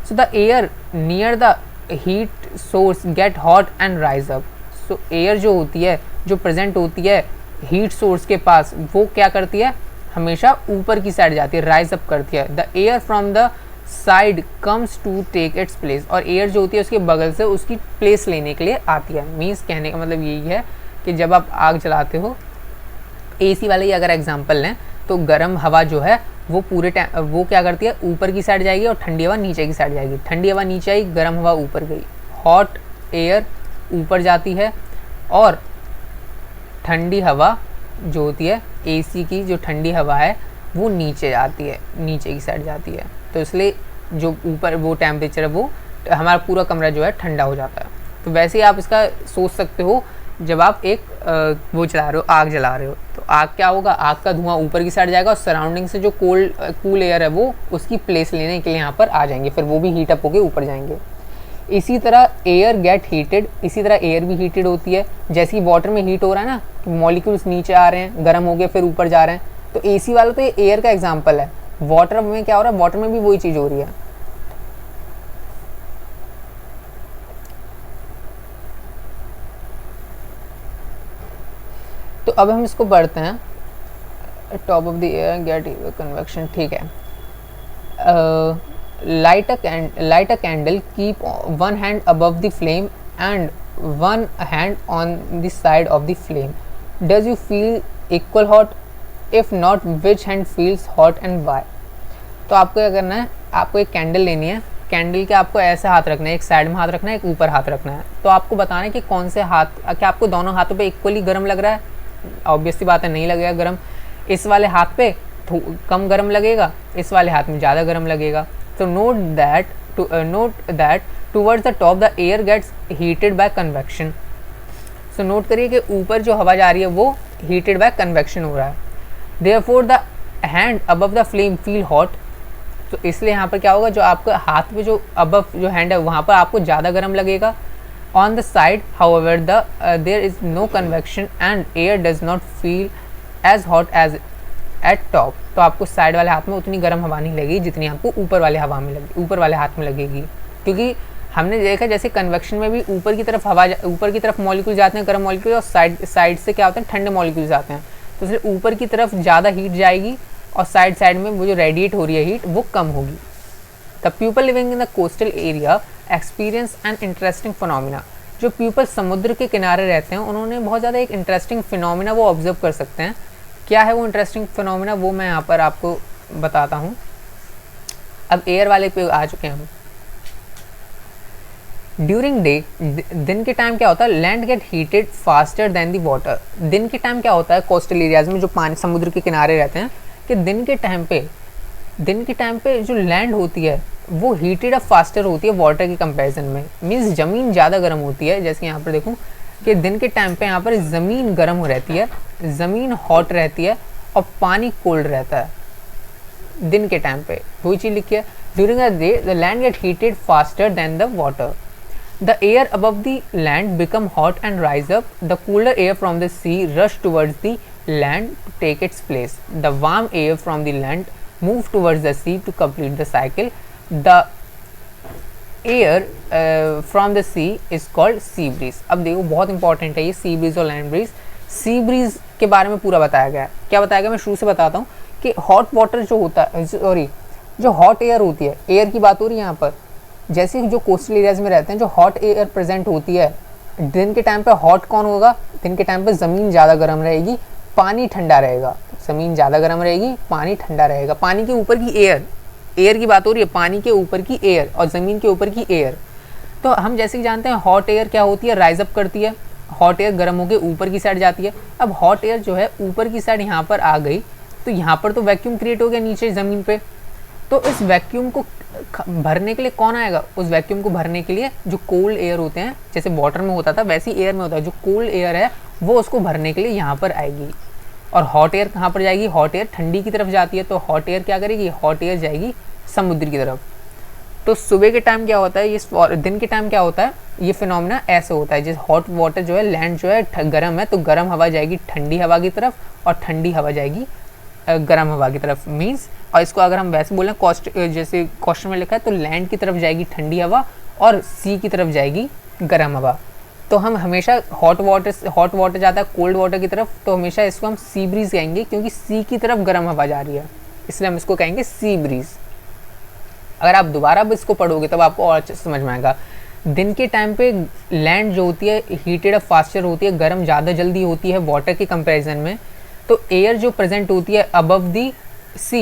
So the air near the heat source gate hot and rise up. So air जो होती है, जो प्रेजेंट होती है हीट सोर्स के पास, वो क्या करती है, हमेशा ऊपर की साइड जाती है, राइज अप करती है। The air from the side comes to take its place, और एयर जो होती है उसके बगल से उसकी प्लेस लेने के लिए आती है। मीन्स कहने का मतलब यही है कि जब आप आग जलाते हो, एसी वाले ही अगर एग्जांपल लें, तो गर्म हवा जो है वो पूरे टाइम वो क्या करती है, ऊपर की साइड जाएगी, और ठंडी हवा नीचे की साइड जाएगी। ठंडी हवा नीचे आई, गर्म हवा ऊपर गई। हॉट एयर ऊपर जाती है, और ठंडी हवा जो होती है, एसी की जो ठंडी हवा है वो नीचे जाती है, नीचे की साइड जाती है। तो इसलिए जो ऊपर वो टेम्परेचर है वो हमारा पूरा कमरा जो है ठंडा हो जाता है। तो वैसे ही आप इसका सोच सकते हो जब आप एक वो चला रहे हो, आग जला रहे हो, तो तो आग क्या होगा, आग का धुआं ऊपर की साइड जाएगा और सराउंडिंग से जो कूल एयर है वो उसकी प्लेस लेने के लिए यहाँ पर आ जाएंगे, फिर वो भी हीट अप होके ऊपर जाएंगे। इसी तरह एयर गेट हीटेड, इसी तरह एयर भी हीटेड होती है। जैसे कि वाटर में हीट हो रहा है ना, मॉलिक्यूल्स नीचे आ रहे हैं, गर्म हो गए फिर ऊपर जा रहे हैं, तो एसी वाला तो ये एयर का एग्जाम्पल है। वाटर में क्या हो रहा है, वाटर में भी वही चीज़ हो रही है। तो अब हम इसको पढ़ते हैं, top of the air get convection, ठीक है। light a candle, keep one hand above the flame and one hand on the side of the flame. Does you feel equal hot? If not, which hand feels hot and why? तो आपको क्या करना है, आपको एक candle लेनी है, candle के आपको ऐसे हाथ रखना है, एक साइड में हाथ रखना है, एक ऊपर हाथ रखना है। तो आपको बताना है कि कौन से हाथ, क्या आपको दोनों हाथों पे इक्वली गर्म लग रहा है? ऑब्वियसली बात है नहीं लगेगा गर्म। इस वाले हाथ पे कम गर्म लगेगा, इस वाले हाथ में ज़्यादा गर्म लगेगा। तो note that towards the top the air gets heated by convection. So note करिए कि ऊपर जो हवा जा रही है वो heated by convection हो रहा है। Therefore the hand above the flame feel hot. तो इसलिए यहाँ पर क्या होगा, जो आपका हाथ पे जो above जो hand है वहाँ पर आपको ज़्यादा गर्म लगेगा। On the side however there is no convection and air does not feel as hot as at top. तो आपको साइड वाले हाथ में उतनी गर्म हवा नहीं लगेगी जितनी आपको ऊपर वाले हवा में लगेगी, ऊपर वाले हाथ में लगेगी। क्योंकि हमने देखा जैसे कन्वेक्शन में भी ऊपर की तरफ हवा, ऊपर की तरफ मॉलिक्यूल जाते हैं गर्म मॉलिक्यूल, और साइड से क्या होते हैं ठंडे मॉलिक्यूल्स आते हैं। तो इसलिए ऊपर की तरफ ज़्यादा हीट जाएगी और साइड में वो जो रेडिएट हो रही है हीट वो कम होगी। The people living in the coastal area experience an interesting phenomena. जो पीपल समुद्र के किनारे रहते हैं उन्होंने बहुत ज़्यादा एक इंटरेस्टिंग फिनोमिना वो ऑब्जर्व कर सकते हैं। क्या है वो इंटरेस्टिंग फिनोमिना, वो मैं यहाँ पर आपको बताता हूँ। अब एयर वाले पे आ चुके हैं हम। ड्यूरिंग डे, दिन के टाइम क्या होता है, land get heated faster than the water. दिन के टाइम क्या होता है कोस्टल एरियाज में जो पानी समुद्र के किनारे रहते हैं, कि दिन के टाइम पे जो लैंड होती है वो हीटेड अप फास्टर होती है वाटर के कंपैरिजन में। मीन्स ज़मीन ज़्यादा गर्म होती है। जैसे यहाँ पर देखूँ कि दिन के टाइम पे यहाँ पर ज़मीन गर्म रहती है, ज़मीन हॉट रहती है और पानी कोल्ड रहता है दिन के टाइम पे। वही चीज़ लिखी है, during the day the land get heated faster than the water. The air above the land become hot and rise up. The cooler air from the sea rush towards the land to take its place. The warm air from the land move towards the sea to complete the cycle. The air from the sea is called sea breeze. अब देखो बहुत important है ये sea bridge और land breeze. Sea breeze के बारे में पूरा बताया गया है। क्या बताया गया, मैं शुरू से बताता हूँ कि हॉट वाटर जो होता है, सॉरी जो हॉट एयर होती है, एयर की बात हो रही है यहाँ पर। जैसे जो कोस्टल एरियाज में रहते हैं, जो हॉट एयर प्रेजेंट होती है, दिन के टाइम पे हॉट कौन होगा, दिन के टाइम पे ज़मीन ज़्यादा गर्म रहेगी, पानी ठंडा रहेगा। ज़मीन ज़्यादा गर्म रहेगी, पानी ठंडा रहेगा। पानी के ऊपर की एयर की बात हो रही है, पानी के ऊपर की एयर और ज़मीन के ऊपर की एयर। तो हम जैसे कि जानते हैं हॉट एयर क्या होती है, राइज अप करती है, हॉट एयर गर्म होकर ऊपर की साइड जाती है। अब हॉट एयर जो है ऊपर की साइड यहाँ पर आ गई, तो यहाँ पर तो वैक्यूम क्रिएट हो गया नीचे ज़मीन पे। तो इस वैक्यूम को भरने के लिए कौन आएगा, उस वैक्यूम को भरने के लिए जो कोल्ड एयर होते हैं, जैसे वाटर में होता था वैसी एयर में होता है, जो कोल्ड एयर है वो उसको भरने के लिए यहाँ पर आएगी। और हॉट एयर कहाँ पर जाएगी, हॉट एयर ठंडी की तरफ जाती है, तो हॉट एयर क्या करेगी, हॉट एयर जाएगी समुद्र की तरफ। तो सुबह के टाइम क्या होता है, ये दिन के टाइम क्या होता है, ये फिनोमिना ऐसे होता है। जैसे हॉट वाटर जो है, लैंड जो है गर्म है, तो गर्म हवा जाएगी ठंडी हवा की तरफ और ठंडी हवा जाएगी गर्म हवा की तरफ। मीन्स, और इसको अगर हम वैसे बोलें जैसे क्वेश्चन में लिखा है, तो लैंड की तरफ जाएगी ठंडी हवा और सी की तरफ जाएगी गर्म हवा। तो हम हमेशा हॉट वाटर जाता है कोल्ड वाटर की तरफ, तो हमेशा इसको हम सी ब्रीज कहेंगे, क्योंकि सी की तरफ गर्म हवा जा रही है, इसलिए हम इसको कहेंगे सी ब्रीज। अगर आप दोबारा अब इसको पढ़ोगे तब आपको और अच्छे से समझ में आएगा। दिन के टाइम पे लैंड जो होती है हीटेड अप फास्टर होती है, गर्म ज़्यादा जल्दी होती है वाटर के कंपैरिजन में। तो एयर जो प्रेजेंट होती है above the sea,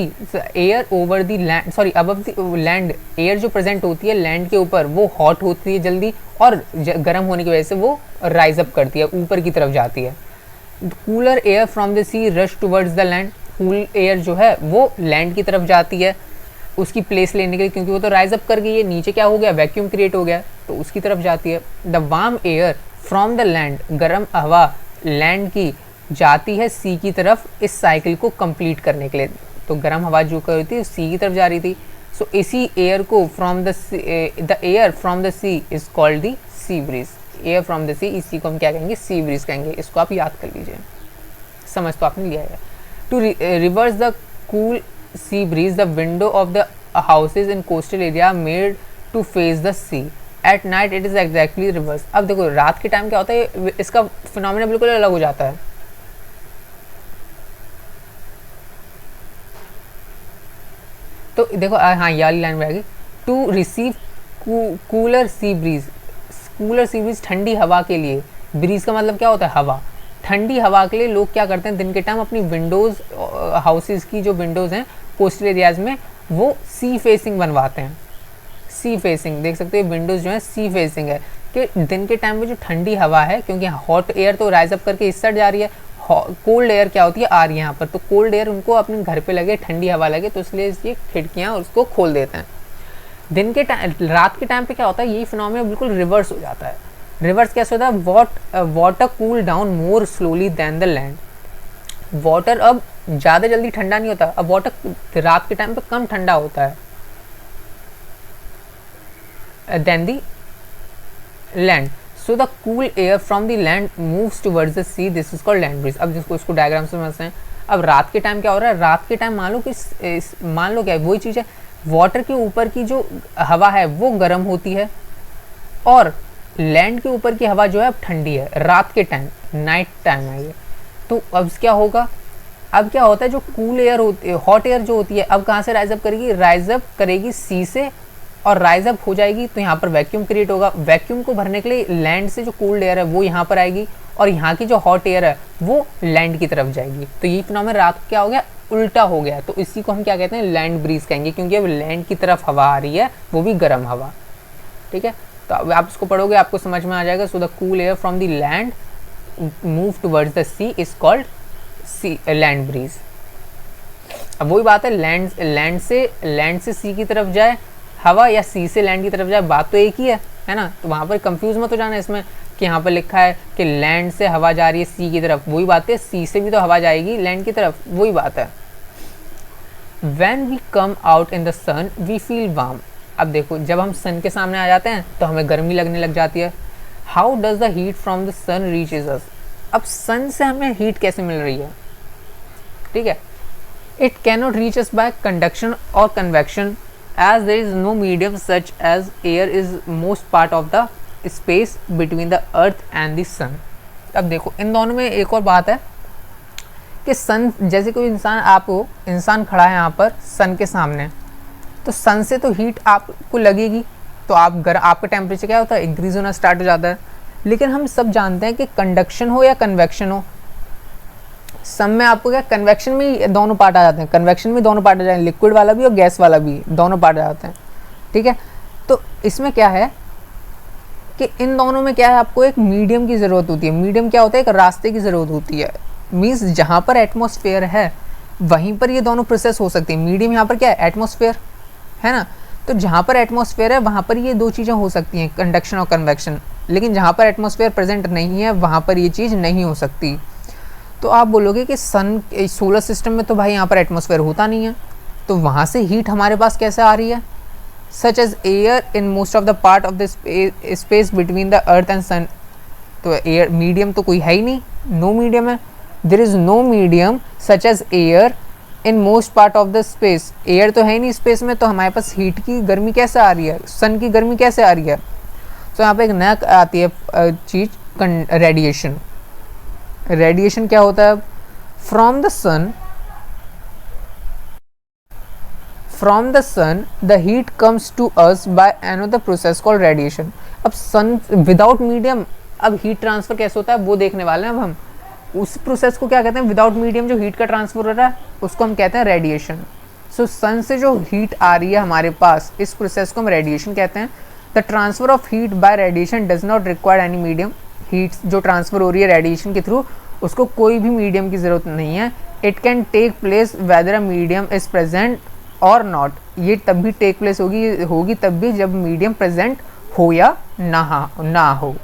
air over the land, sorry above the land, air जो प्रेजेंट होती है लैंड के ऊपर वो हॉट होती है जल्दी, और गर्म होने की वजह से वो राइज अप करती है, ऊपर की तरफ जाती है। Cooler air from the sea rush towards the land. Cool air जो है वो लैंड की तरफ जाती है उसकी प्लेस लेने के लिए, क्योंकि वो तो राइज अप कर गई है, नीचे क्या हो गया, वैक्यूम क्रिएट हो गया, तो उसकी तरफ जाती है। The warm air from the land, गर्म हवा लैंड की जाती है सी की तरफ इस साइकिल को कंप्लीट करने के लिए। तो गर्म हवा जो कर रही थी सी की तरफ जा रही थी। सो इसी एयर को from the air from the sea is called the sea breeze. Air from the sea, इसी को हम क्या कहेंगे, सी ब्रीज कहेंगे। इसको आप याद कर लीजिए, समझ तो आपने लिया है। To reverse the cool sea breeze the window of the houses in coastal area made to face the sea, at night it is exactly reverse. अब देखो रात के टाइम क्या होता है, इसका फिनोमेना बिल्कुल अलग हो जाता है। तो देखो हाँ ये वाली लाइन में आएगी, to receive cooler sea breeze. Cooler sea breeze ठंडी हवा के लिए, ब्रीज का मतलब क्या होता है, हवा। ठंडी हवा के लिए लोग क्या करते हैं, दिन के टाइम अपनी विंडोज़, हाउसेज की जो विंडोज़ हैं कोस्टल एरियाज़ में, वो सी फेसिंग बनवाते हैं। सी फेसिंग देख सकते हो, विंडोज़ जो है सी फेसिंग है कि दिन के टाइम में जो ठंडी हवा है, क्योंकि हॉट एयर तो राइज अप करके इस साइड जा रही है, कोल्ड एयर क्या होती है, आ रही है यहाँ पर। तो कोल्ड एयर उनको अपने घर पे लगे, ठंडी हवा लगे, तो इसलिए ये खिड़कियाँ उसको खोल देते हैं। दिन के टाइम, रात के टाइम पे क्या होता है, यही फिनोमेना बिल्कुल रिवर्स हो जाता है। रिवर्स कैसे होता है, water cool down more slowly than the land. Water अब ज़्यादा जल्दी ठंडा नहीं होता, अब वाटर रात के टाइम पे कम ठंडा होता है than the land. So the cool air from the land moves towards the sea, this is called land breeze. अब जिसको इसको डायग्राम से समझते हैं। अब रात के टाइम क्या हो रहा है, रात के टाइम मान लो कि मान लो क्या है, वही चीज़ है, वाटर के ऊपर की जो हवा है वो गर्म होती है और लैंड के ऊपर की हवा जो है अब ठंडी है रात के टाइम, नाइट टाइम है ये। तो अब क्या होगा, अब क्या होता है, जो कूल एयर होती है, हॉट एयर जो होती है, अब कहाँ से राइज अप करेगी, राइज अप करेगी सी से, और राइज अप हो जाएगी तो यहाँ पर वैक्यूम क्रिएट होगा। वैक्यूम को भरने के लिए लैंड से जो कोल्ड एयर है वो यहाँ पर आएगी, और यहाँ की जो हॉट एयर है वो लैंड की तरफ जाएगी। तो ये फिनोमेना रात क्या हो गया, उल्टा हो गया। तो इसी को हम क्या कहते हैं, लैंड ब्रीज कहेंगे, क्योंकि अब लैंड की तरफ हवा आ रही है, वो भी गर्म हवा। ठीक है, तो अब आप इसको पढ़ोगे आपको समझ में आ जाएगा। So the cool air from the land move towards the sea is called sea land breeze. अब वही बात है, लैंड से सी की तरफ जाए हवा या सी से लैंड की तरफ जाए, बात तो एक ही है ना। तो वहाँ पर कंफ्यूज मत हो जाना इसमें कि यहाँ पर लिखा है कि लैंड से हवा जा रही है सी की तरफ, वही बात है, सी से भी तो हवा जाएगी लैंड की तरफ, वही बात है। When we come out in the sun, we feel warm. अब देखो जब हम सन के सामने आ जाते हैं तो हमें गर्मी लगने लग जाती है। How does the heat from the sun reaches us? अब सन से हमें हीट कैसे मिल रही है, ठीक है। It cannot reach us by conduction or convection as there is no medium such as air is most part of the space between the earth and the sun. अब देखो इन दोनों में एक और बात है कि सन, जैसे कोई इंसान खड़ा है यहाँ पर सन के सामने, तो सन से तो हीट आपको लगेगी, तो आपका टेम्परेचर क्या होता है, इंक्रीज होना स्टार्ट हो जाता है। लेकिन हम सब जानते हैं कि कंडक्शन हो या कन्वेक्शन हो, सन में आपको क्या, कन्वेक्शन में ही दोनों पार्ट आ जाते हैं, कन्वेक्शन में दोनों पार्ट आ जाते हैं, लिक्विड वाला भी और गैस वाला भी, दोनों पार्ट आ जाते हैं। ठीक है, तो इसमें क्या है कि इन दोनों में क्या है, आपको एक मीडियम की ज़रूरत होती है। मीडियम क्या होता है, एक रास्ते की ज़रूरत होती है। मीन्स जहाँ पर एटमॉस्फेयर है वहीं पर ये दोनों प्रोसेस हो सकती है। मीडियम यहाँ पर क्या है, एटमॉस्फेयर है ना, तो जहाँ पर एटमॉस्फेयर है वहाँ पर ये दो चीज़ें हो सकती हैं, कंडक्शन और कन्वेक्शन। लेकिन जहाँ पर एटमॉस्फेयर प्रेजेंट नहीं है वहाँ पर ये चीज़ नहीं हो सकती। तो आप बोलोगे कि सन सोलर सिस्टम में तो भाई यहाँ पर एटमॉस्फेयर होता नहीं है, तो वहाँ से हीट हमारे पास कैसे आ रही है। Such as air in most of the part of the space between the earth and sun. तो एयर मीडियम तो कोई है ही नहीं, नो मीडियम है। There is no medium such as air in most part of the space. Air तो है ही नहीं स्पेस में, तो हमारे पास हीट की गर्मी कैसे आ रही है, सन की गर्मी कैसे आ रही है। तो यहाँ पे एक नया आती है चीज़, रेडिएशन। रेडिएशन क्या होता है, from the sun the heat comes to us by another process called radiation. अब सन विदाउट मीडियम, अब हीट ट्रांसफर कैसे होता है वो देखने वाले हैं अब हम। उस प्रोसेस को क्या कहते हैं, विदाउट मीडियम जो हीट का ट्रांसफर हो रहा है उसको हम कहते हैं रेडिएशन। सो सन से जो हीट आ रही है हमारे पास, इस प्रोसेस को हम रेडिएशन कहते हैं। The transfer of heat bye radiation does not require any medium. Heat जो ट्रांसफर हो रही है रेडिएशन के थ्रू, उसको कोई भी मीडियम की ज़रूरत नहीं है। It can take place whether a medium is present और नॉट। ये तब भी टेक प्लेस होगी तब भी जब मीडियम प्रेजेंट हो या ना हो।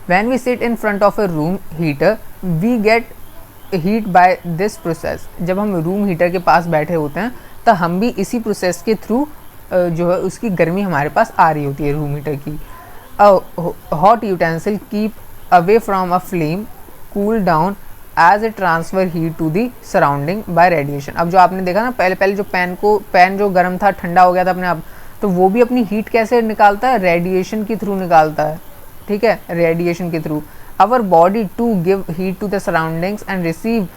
When we sit in front of a room heater, we get heat by this process. जब हम रूम हीटर के पास बैठे होते हैं तो हम भी इसी प्रोसेस के थ्रू जो है उसकी गर्मी हमारे पास आ रही होती है रूम हीटर की. Hot utensil keep away from a flame cool down as a transfer heat to the surrounding by radiation. अब जो आपने देखा ना पहले जो पैन जो गर्म था ठंडा हो गया था अपने आप, तो वो भी अपनी हीट कैसे निकालता है, रेडिएशन के थ्रू निकालता है. ठीक है, रेडिएशन के through. Our body to give heat to the surroundings and receive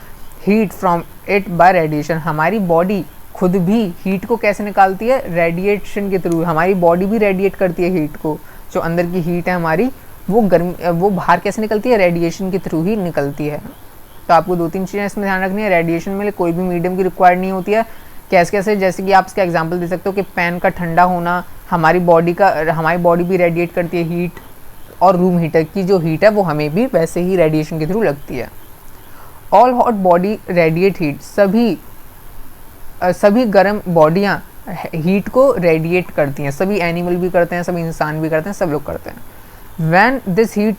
heat from it by radiation. हमारी बॉडी खुद भी हीट को कैसे निकालती है, रेडिएशन के थ्रू. हमारी बॉडी भी रेडिएट करती है हीट को. जो अंदर की हीट है हमारी वो बाहर कैसे निकलती है, रेडिएशन के थ्रू ही निकलती है. तो आपको 2-3 चीज़ें इसमें ध्यान रखनी है. रेडिएशन में कोई भी मीडियम की रिक्वायर्ड नहीं होती है. कैसे, जैसे कि आप इसका एग्जांपल दे सकते हो कि पैन का ठंडा होना, हमारी बॉडी भी रेडिएट करती है हीट, और रूम हीटर की जो हीट है वो हमें भी वैसे ही रेडिएशन के थ्रू लगती है. All hot body radiate heat. सभी गर्म बॉडियाँ हीट को रेडिएट करती हैं. सभी एनिमल भी करते हैं, सभी इंसान भी करते हैं, सब लोग करते हैं. When this heat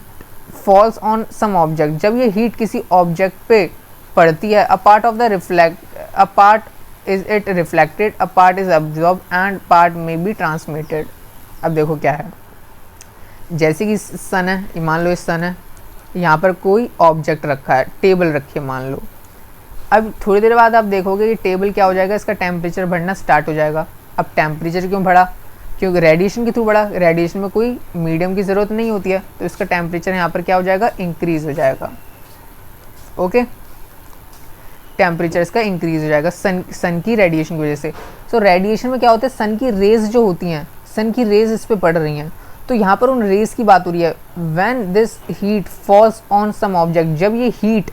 falls on some object. जब ये हीट किसी ऑब्जेक्ट पे पड़ती है, a part is it reflected, a part is absorb and part may be transmitted. अब देखो क्या है, जैसे कि सन है, मान लो इस सन है, यहाँ पर कोई ऑब्जेक्ट रखा है, टेबल रखी है मान लो. अब थोड़ी देर बाद आप देखोगे कि टेबल क्या हो जाएगा, इसका टेम्परेचर बढ़ना स्टार्ट हो जाएगा. अब टेम्परेचर क्यों बढ़ा, क्योंकि रेडिएशन के थ्रू बढ़ा. रेडिएशन में कोई मीडियम की ज़रूरत नहीं होती है, तो इसका टेम्परेचर यहाँ पर क्या हो जाएगा, इंक्रीज़ हो जाएगा. ओके, टेम्परेचर इसका इंक्रीज़ हो जाएगा सन की रेडिएशन की वजह से. सो रेडिएशन में क्या होता है, सन की रेज जो होती हैं, सन की रेज इस पर पड़ रही हैं, तो यहाँ पर उन रेज की बात हो रही है. When this heat falls on some object. जब ये हीट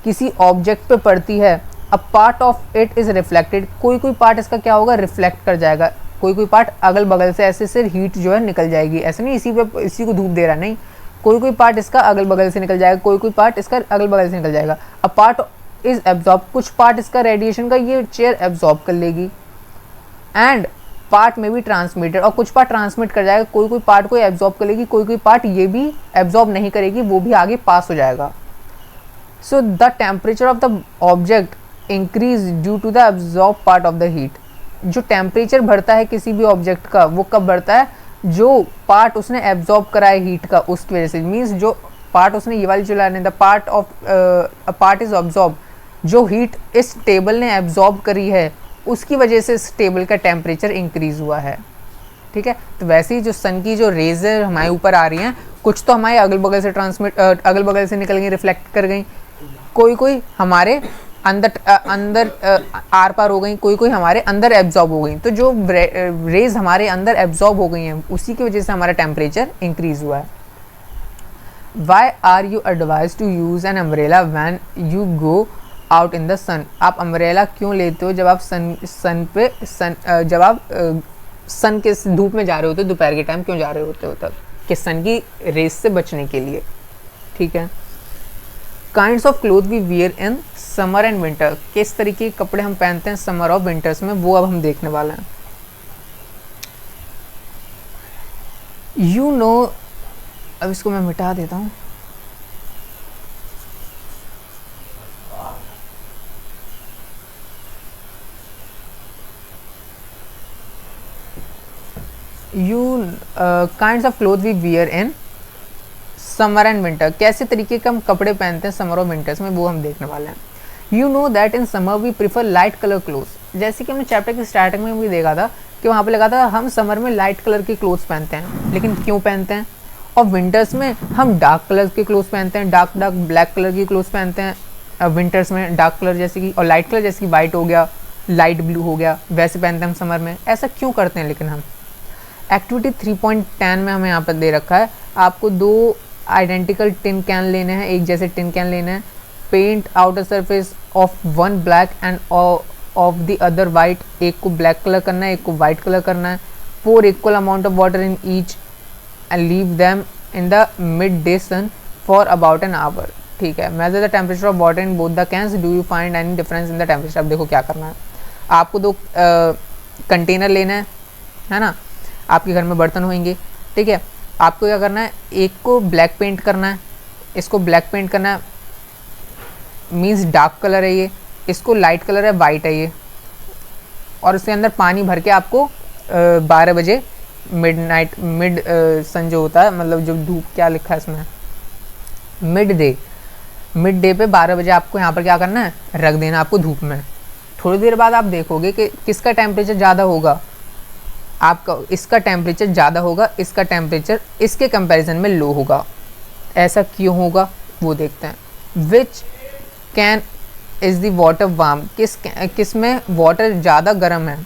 किसी ऑब्जेक्ट पे पड़ती है, a part of it is reflected. कोई पार्ट इसका क्या होगा, रिफ्लेक्ट कर जाएगा. कोई पार्ट अगल बगल से ऐसे हीट जो है निकल जाएगी. ऐसे नहीं इसी को धूप दे रहा, नहीं, कोई पार्ट इसका अगल बगल से निकल जाएगा, कोई पार्ट इसका अगल बगल से निकल जाएगा. अ पार्ट इज एब्जॉर्ब. कुछ पार्ट इसका रेडिएशन का ये चेयर एब्जॉर्ब कर लेगी, एंड पार्ट में भी ट्रांसमिटेड. और कुछ पार्ट ट्रांसमिट कर जाएगा. कोई पार्ट को एब्जॉर्ब कर लेगी, कोई पार्ट ये भी एब्जॉर्ब नहीं करेगी, वो भी आगे पास हो जाएगा. So the temperature of the object increase due to the absorb part of the heat. जो टेम्परेचर बढ़ता है किसी भी ऑब्जेक्ट का, वो कब बढ़ता है, जो पार्ट उसने एब्जॉर्ब करा है हीट का, उसकी वजह से. मीन्स जो पार्ट उसने, ये वाली जो लाइन है, the part of a part is absorb. जो हीट इस टेबल ने एब्जॉर्ब करी है, उसकी वजह से इस टेबल का टेम्परेचर इंक्रीज हुआ है. ठीक है, तो वैसे ही जो सन की जो रेज है हमारे ऊपर आ रही हैं, कुछ तो हमारे अगल बगल से निकल गई, रिफ्लेक्ट कर गई. कोई हमारे अंदर आर पार हो गई, कोई हमारे अंदर एब्जॉर्ब हो गई. तो जो रेज हमारे अंदर एब्जॉर्ब हो गई हैं, उसी की वजह से हमारा टेम्परेचर इंक्रीज हुआ है. Why are you advise to use an umbrella when you go out in the sun. आप अम्ब्रेला क्यों लेते हो जब आप सन के धूप में जा रहे होते हो, दोपहर के टाइम क्यों जा रहे होते हो, तब कि सन की रेस से बचने के लिए. ठीक है. Kinds of cloth we wear in summer and winter. किस तरीके के कपड़े हम पहनते हैं समर और विंटर्स में, वो अब हम देखने वाले हैं. यू नो, अब इसको मैं मिटा देता हूँ. Kinds of cloth we wear in summer and winter. कैसे तरीके के हम कपड़े पहनते हैं समर और विंटर्स में, वो हम देखने वाले हैं. You know that in summer we prefer light colour clothes. जैसे कि हमने चैप्टर की स्टार्टिंग में भी देखा था कि वहाँ पे लगा था हम समर में लाइट कलर के क्लोथ्स पहनते हैं, लेकिन क्यों पहनते हैं. और विंटर्स में हम डार्क कलर के क्लोथ्स पहनते हैं, डार्क ब्लैक कलर की क्लोथ्स पहनते हैं विंटर्स में. डार्क कलर जैसे कि, और लाइट कलर जैसे कि वाइट हो गया, लाइट ब्लू हो गया, वैसे पहनते हैं हम समर में. ऐसा क्यों करते हैं लेकिन हम. एक्टिविटी 3.10 में हमें यहाँ पर दे रखा है, आपको 2 आइडेंटिकल टिन कैन लेने हैं, एक जैसे टिन कैन लेने हैं. Paint outer surface of one black and of the other white. एक को ब्लैक कलर करना है, एक को वाइट कलर करना है. Pour equal amount of water in each and leave them in the mid day sun for about an hour. ठीक है. Measure the temperature of water in both the cans. Do you find any difference in the temperature. अब देखो क्या करना है, आपको 2 container लेना है ना. आपके घर में बर्तन होंगे, ठीक है. आपको क्या करना है, एक को ब्लैक पेंट करना है, इसको ब्लैक पेंट करना है, मीन्स डार्क कलर है ये, इसको लाइट कलर है, वाइट है ये, और उसके अंदर पानी भर के आपको 12 बजे मिड सन जो होता है, मतलब जो धूप, क्या लिखा है इसमें, मिड डे पे 12 बजे आपको यहाँ पर क्या करना है, रख देना आपको धूप में। थोड़ी देर बाद आप देखोगे कि किसका टेम्परेचर ज़्यादा होगा, आपका इसका टेम्परेचर ज़्यादा होगा, इसका टेम्परेचर इसके कंपैरिजन में लो होगा। ऐसा क्यों होगा वो देखते हैं। Which can is the water warm, किस में वाटर ज़्यादा गर्म है,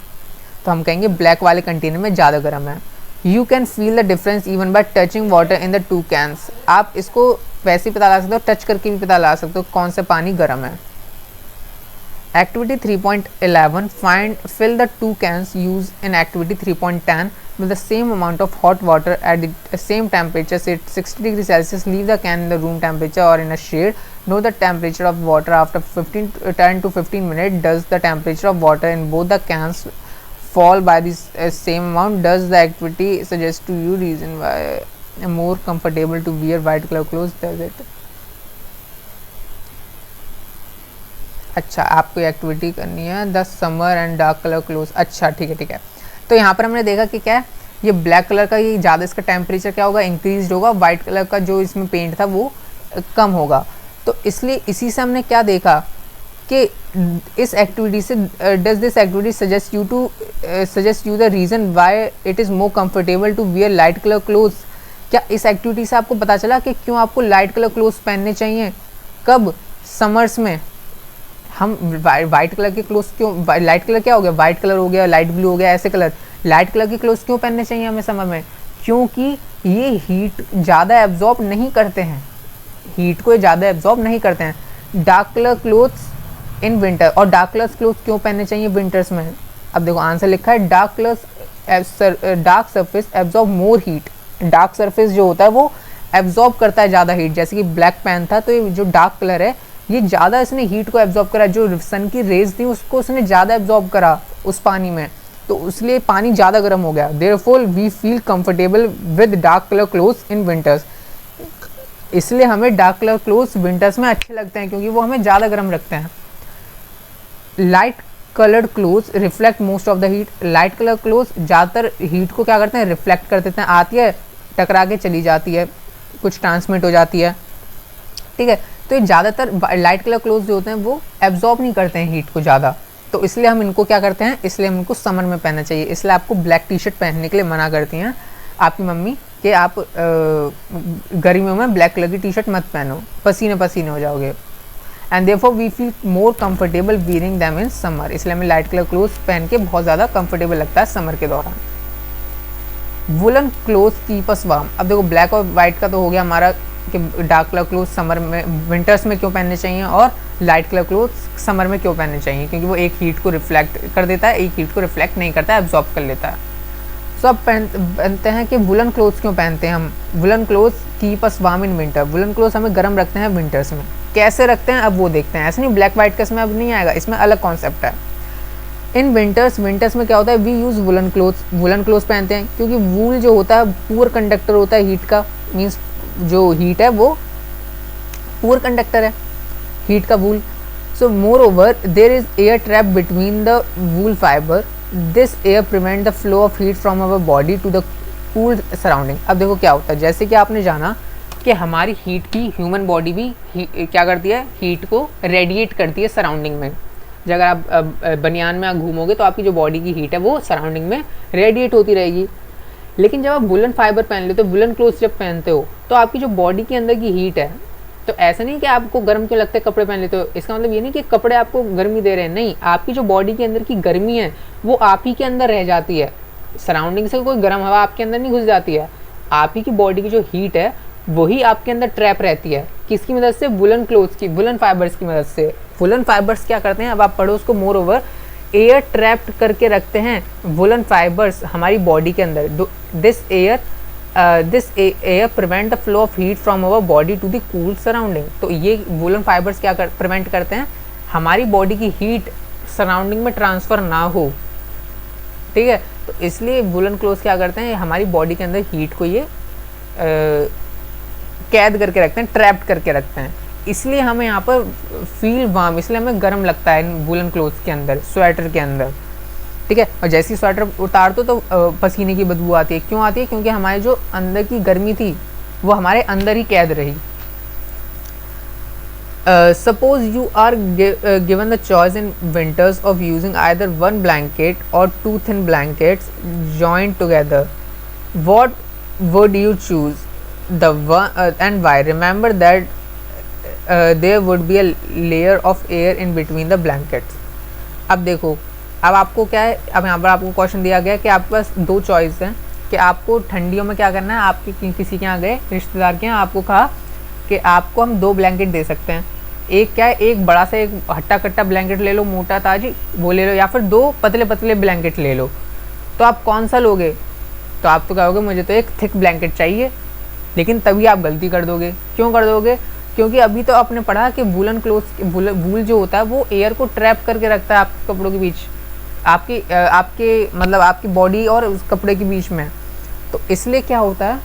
तो हम कहेंगे ब्लैक वाले कंटेनर में ज़्यादा गर्म है। You can feel the difference even by touching water in the 2 cans, आप इसको वैसे ही पता लगा सकते हो, टच करके भी पता लगा सकते हो कौन सा पानी गर्म है। Activity 3.11 fill the 2 cans used in activity 3.10 with the same amount of hot water at the same temperature, say 60 degrees Celsius. Leave the can in the room temperature or in a shade. Know the temperature of water after 10 to 15 minutes. Does the temperature of water in both the cans fall by the same amount? Does the activity suggest to you reason why more comfortable to wear white color clothes? Does it? अच्छा, आपको activity करनी है the summer and dark colour cloth. अच्छा ठीक है। तो यहाँ पर हमने देखा कि क्या है, ये ब्लैक कलर का ये ज़्यादा इसका टेम्परेचर क्या होगा, इंक्रीज होगा, वाइट कलर का जो इसमें पेंट था वो कम होगा। तो इसलिए इसी से हमने क्या देखा कि इस एक्टिविटी से does this activity suggest you the reason why it is more comfortable to wear light colour clothes. क्या इस एक्टिविटी से आपको पता चला कि क्यों आपको लाइट कलर क्लोथ्स पहनने चाहिए, कब, समर्स में। हम वाइट कलर के क्लोथ्स क्यों, लाइट कलर क्या हो गया, वाइट कलर हो गया, लाइट ब्लू हो गया, ऐसे कलर, लाइट कलर के क्लोथ्स क्यों पहनने चाहिए हमें समर में, क्योंकि ये हीट ज़्यादा एब्जॉर्ब नहीं करते हैं, हीट को ज़्यादा एब्जॉर्ब नहीं करते हैं। Dark colour clothes in winter, और डार्क कलर क्लोथ्स क्यों पहनने चाहिए विंटर्स में। अब देखो आंसर लिखा है dark surface absorb more heat. Dark surface जो होता है वो एब्जॉर्ब करता है ज़्यादा हीट, जैसे कि ब्लैक पेन था, तो ये जो डार्क कलर है ये ज़्यादा इसने हीट को एब्जॉर्ब करा, जो सन की रेज थी उसको उसने ज़्यादा एब्जॉर्ब करा उस पानी में, तो इसलिए पानी ज़्यादा गर्म हो गया। Therefore we feel comfortable with dark colour clothes in winters, इसलिए हमें डार्क कलर क्लोथ्स विंटर्स में अच्छे लगते हैं क्योंकि वो हमें ज़्यादा गर्म रखते हैं। Light coloured clothes reflect most of the heat, light colour clothes ज़्यादातर हीट को क्या करते हैं, रिफ्लेक्ट कर देते हैं, आती है टकरा के चली जाती है, कुछ ट्रांसमिट हो जाती है, ठीक है। तो ये ज़्यादातर लाइट कलर क्लोथ्स जो होते हैं वो एब्जॉर्ब नहीं करते हैं हीट को ज़्यादा, तो इसलिए हम इनको क्या करते हैं, इसलिए हम इनको समर में पहनना चाहिए। इसलिए आपको ब्लैक टी शर्ट पहनने के लिए मना करती हैं आपकी मम्मी कि आप गर्मियों में ब्लैक कलर की टी शर्ट मत पहनो, पसीने पसीने हो जाओगे। And therefore we feel more comfortable wearing them in summer, इसलिए हमें लाइट कलर क्लोथ्स पहन के बहुत ज़्यादा कंफर्टेबल लगता है समर के दौरान। Woollen clothes keep us warm, अब देखो ब्लैक और वाइट का तो हो गया हमारा कि डार्क कलर क्लोथ्स समर में, विंटर्स में क्यों पहनने चाहिए, और लाइट कलर क्लोथ्स समर में क्यों पहनने चाहिए, क्योंकि वो एक हीट को रिफ्लेक्ट कर देता है, एक हीट को रिफ्लेक्ट नहीं करता है, एब्जॉर्ब कर लेता है। सो अब पहनते हैं कि वुलन क्लोथ्स क्यों पहनते हैं हम। Woollen clothes keep us warm in winter, woollen clothes हमें गर्म रखते हैं विंटर्स में। कैसे रखते हैं अब वो देखते हैं, ऐसे नहीं ब्लैक वाइट का इसमें अब नहीं आएगा, इसमें अलग कॉन्सेप्ट है। इन विंटर्स में क्या होता है, वी यूज़ वुलन क्लोथ्स पहनते हैं क्योंकि वूल जो होता है पुअर कंडक्टर होता है हीट का, मीन्स जो हीट है वो पुअर कंडक्टर है हीट का wool. So moreover there is air trap between the wool fibre, this air prevent the flow of heat from our body to the cooled surrounding. अब देखो क्या होता है, जैसे कि आपने जाना कि हमारी हीट की ह्यूमन बॉडी भी क्या करती है, हीट को रेडिएट करती है सराउंडिंग में। जब अगर आप बनियान में घूमोगे तो आपकी जो बॉडी की हीट है वो सराउंडिंग में रेडिएट होती रहेगी। लेकिन जब आप वुलन फाइबर पहन लेते हो, वुलन क्लोथ्स जब पहनते हो तो आपकी जो बॉडी के अंदर की हीट है, तो ऐसा नहीं कि आपको गर्म क्यों लगता है कपड़े पहन लेते हो, इसका मतलब ये नहीं कि कपड़े आपको गर्मी दे रहे हैं, नहीं, आपकी जो बॉडी के अंदर की गर्मी है वो आप ही के अंदर रह जाती है, सराउंडिंग से कोई गर्म हवा आपके अंदर नहीं घुस जाती है, आप ही की बॉडी की जो हीट है वही आपके अंदर ट्रैप रहती है। किसकी मदद से, वुलन क्लोथ्स की, वुलन फाइबर्स की मदद से। वुलन फाइबर्स क्या करते हैं, अब आप पढ़ो उसको, मोर ओवर एयर ट्रैप्ड करके रखते हैं वुलन फाइबर्स हमारी बॉडी के अंदर। This air prevent the flow of heat from our body to the cool surrounding. तो ये वुलन फाइबर्स क्या प्रिवेंट करते हैं, हमारी बॉडी की हीट सराउंडिंग में ट्रांसफ़र ना हो, ठीक है। तो इसलिए वुलन क्लोथ्स क्या करते हैं, हमारी बॉडी के अंदर हीट को ये कैद करके रखते हैं, ट्रैप्ड करके रखते हैं, इसलिए हमें यहाँ पर फील वार्म, इसलिए हमें गर्म लगता है वूलन क्लोथ्स के अंदर, स्वेटर के अंदर, ठीक है। और जैसे ही स्वेटर उतार दो तो पसीने की बदबू आती है। क्यों आती है? क्योंकि हमारी जो अंदर की गर्मी थी वो हमारे अंदर ही कैद रही। Suppose you are given the choice in winters of using either one blanket or two thin blankets joined together. What would you choose? The one and why? Remember that there would be a layer of air in between the blankets. अब देखो, अब आपको क्या है, अब यहाँ पर आपको क्वेश्चन दिया गया कि आपके पास दो चॉइस हैं कि आपको ठंडियों में क्या करना है। आपके किसी के यहाँ गए, रिश्तेदार के यहाँ, आपको कहा कि आपको हम दो ब्लैंकेट दे सकते हैं। एक क्या है, एक बड़ा सा एक हट्टा कट्टा ब्लैंकेट ले लो, मोटा ताजी वो ले लो, या फिर दो पतले पतले ब्लैंकेट ले लो। तो आप कौन सा लोगे? तो आप तो कहोगे मुझे तो एक थिक ब्लैंकेट चाहिए। लेकिन तभी आप गलती कर दोगे। क्यों कर दोगे? क्योंकि अभी तो आपने पढ़ा कि वूलन क्लोथ्स, वूल जो होता है वो एयर को ट्रैप करके रखता है आपके कपड़ों के बीच, आपके मतलब आपकी बॉडी और उस कपड़े के बीच में। तो इसलिए क्या होता है,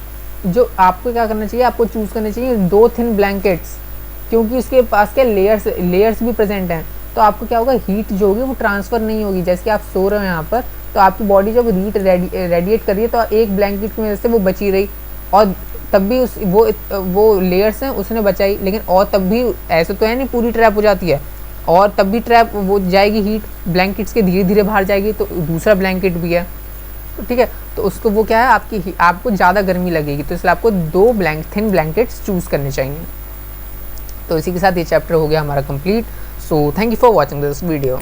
जो आपको क्या करना चाहिए, आपको चूज़ करना चाहिए दो थिन ब्लैंकेट्स, क्योंकि उसके पास क्या लेयर्स भी प्रेजेंट हैं। तो आपको क्या होगा, हीट जो होगी वो ट्रांसफ़र नहीं होगी। जैसे कि आप सो रहे हो यहाँ पर, तो आपकी बॉडी जब हीट रेडिएट कर रही है तो एक ब्लैंकेट की वजह से वो बची रही, और तब भी वो लेयर्स हैं उसने बचाई। लेकिन और तब भी ऐसे तो है नहीं पूरी ट्रैप हो जाती है, और तब भी ट्रैप वो जाएगी, हीट ब्लैंकेट्स के धीरे धीरे बाहर जाएगी, तो दूसरा ब्लैंकेट भी है, ठीक है। तो उसको वो क्या है, आपको ज़्यादा गर्मी लगेगी, तो इसलिए आपको दो थिन ब्लैंकेट्स चूज़ करने चाहिए। तो इसी के साथ ये चैप्टर हो गया हमारा complete. So thank you for watching this video.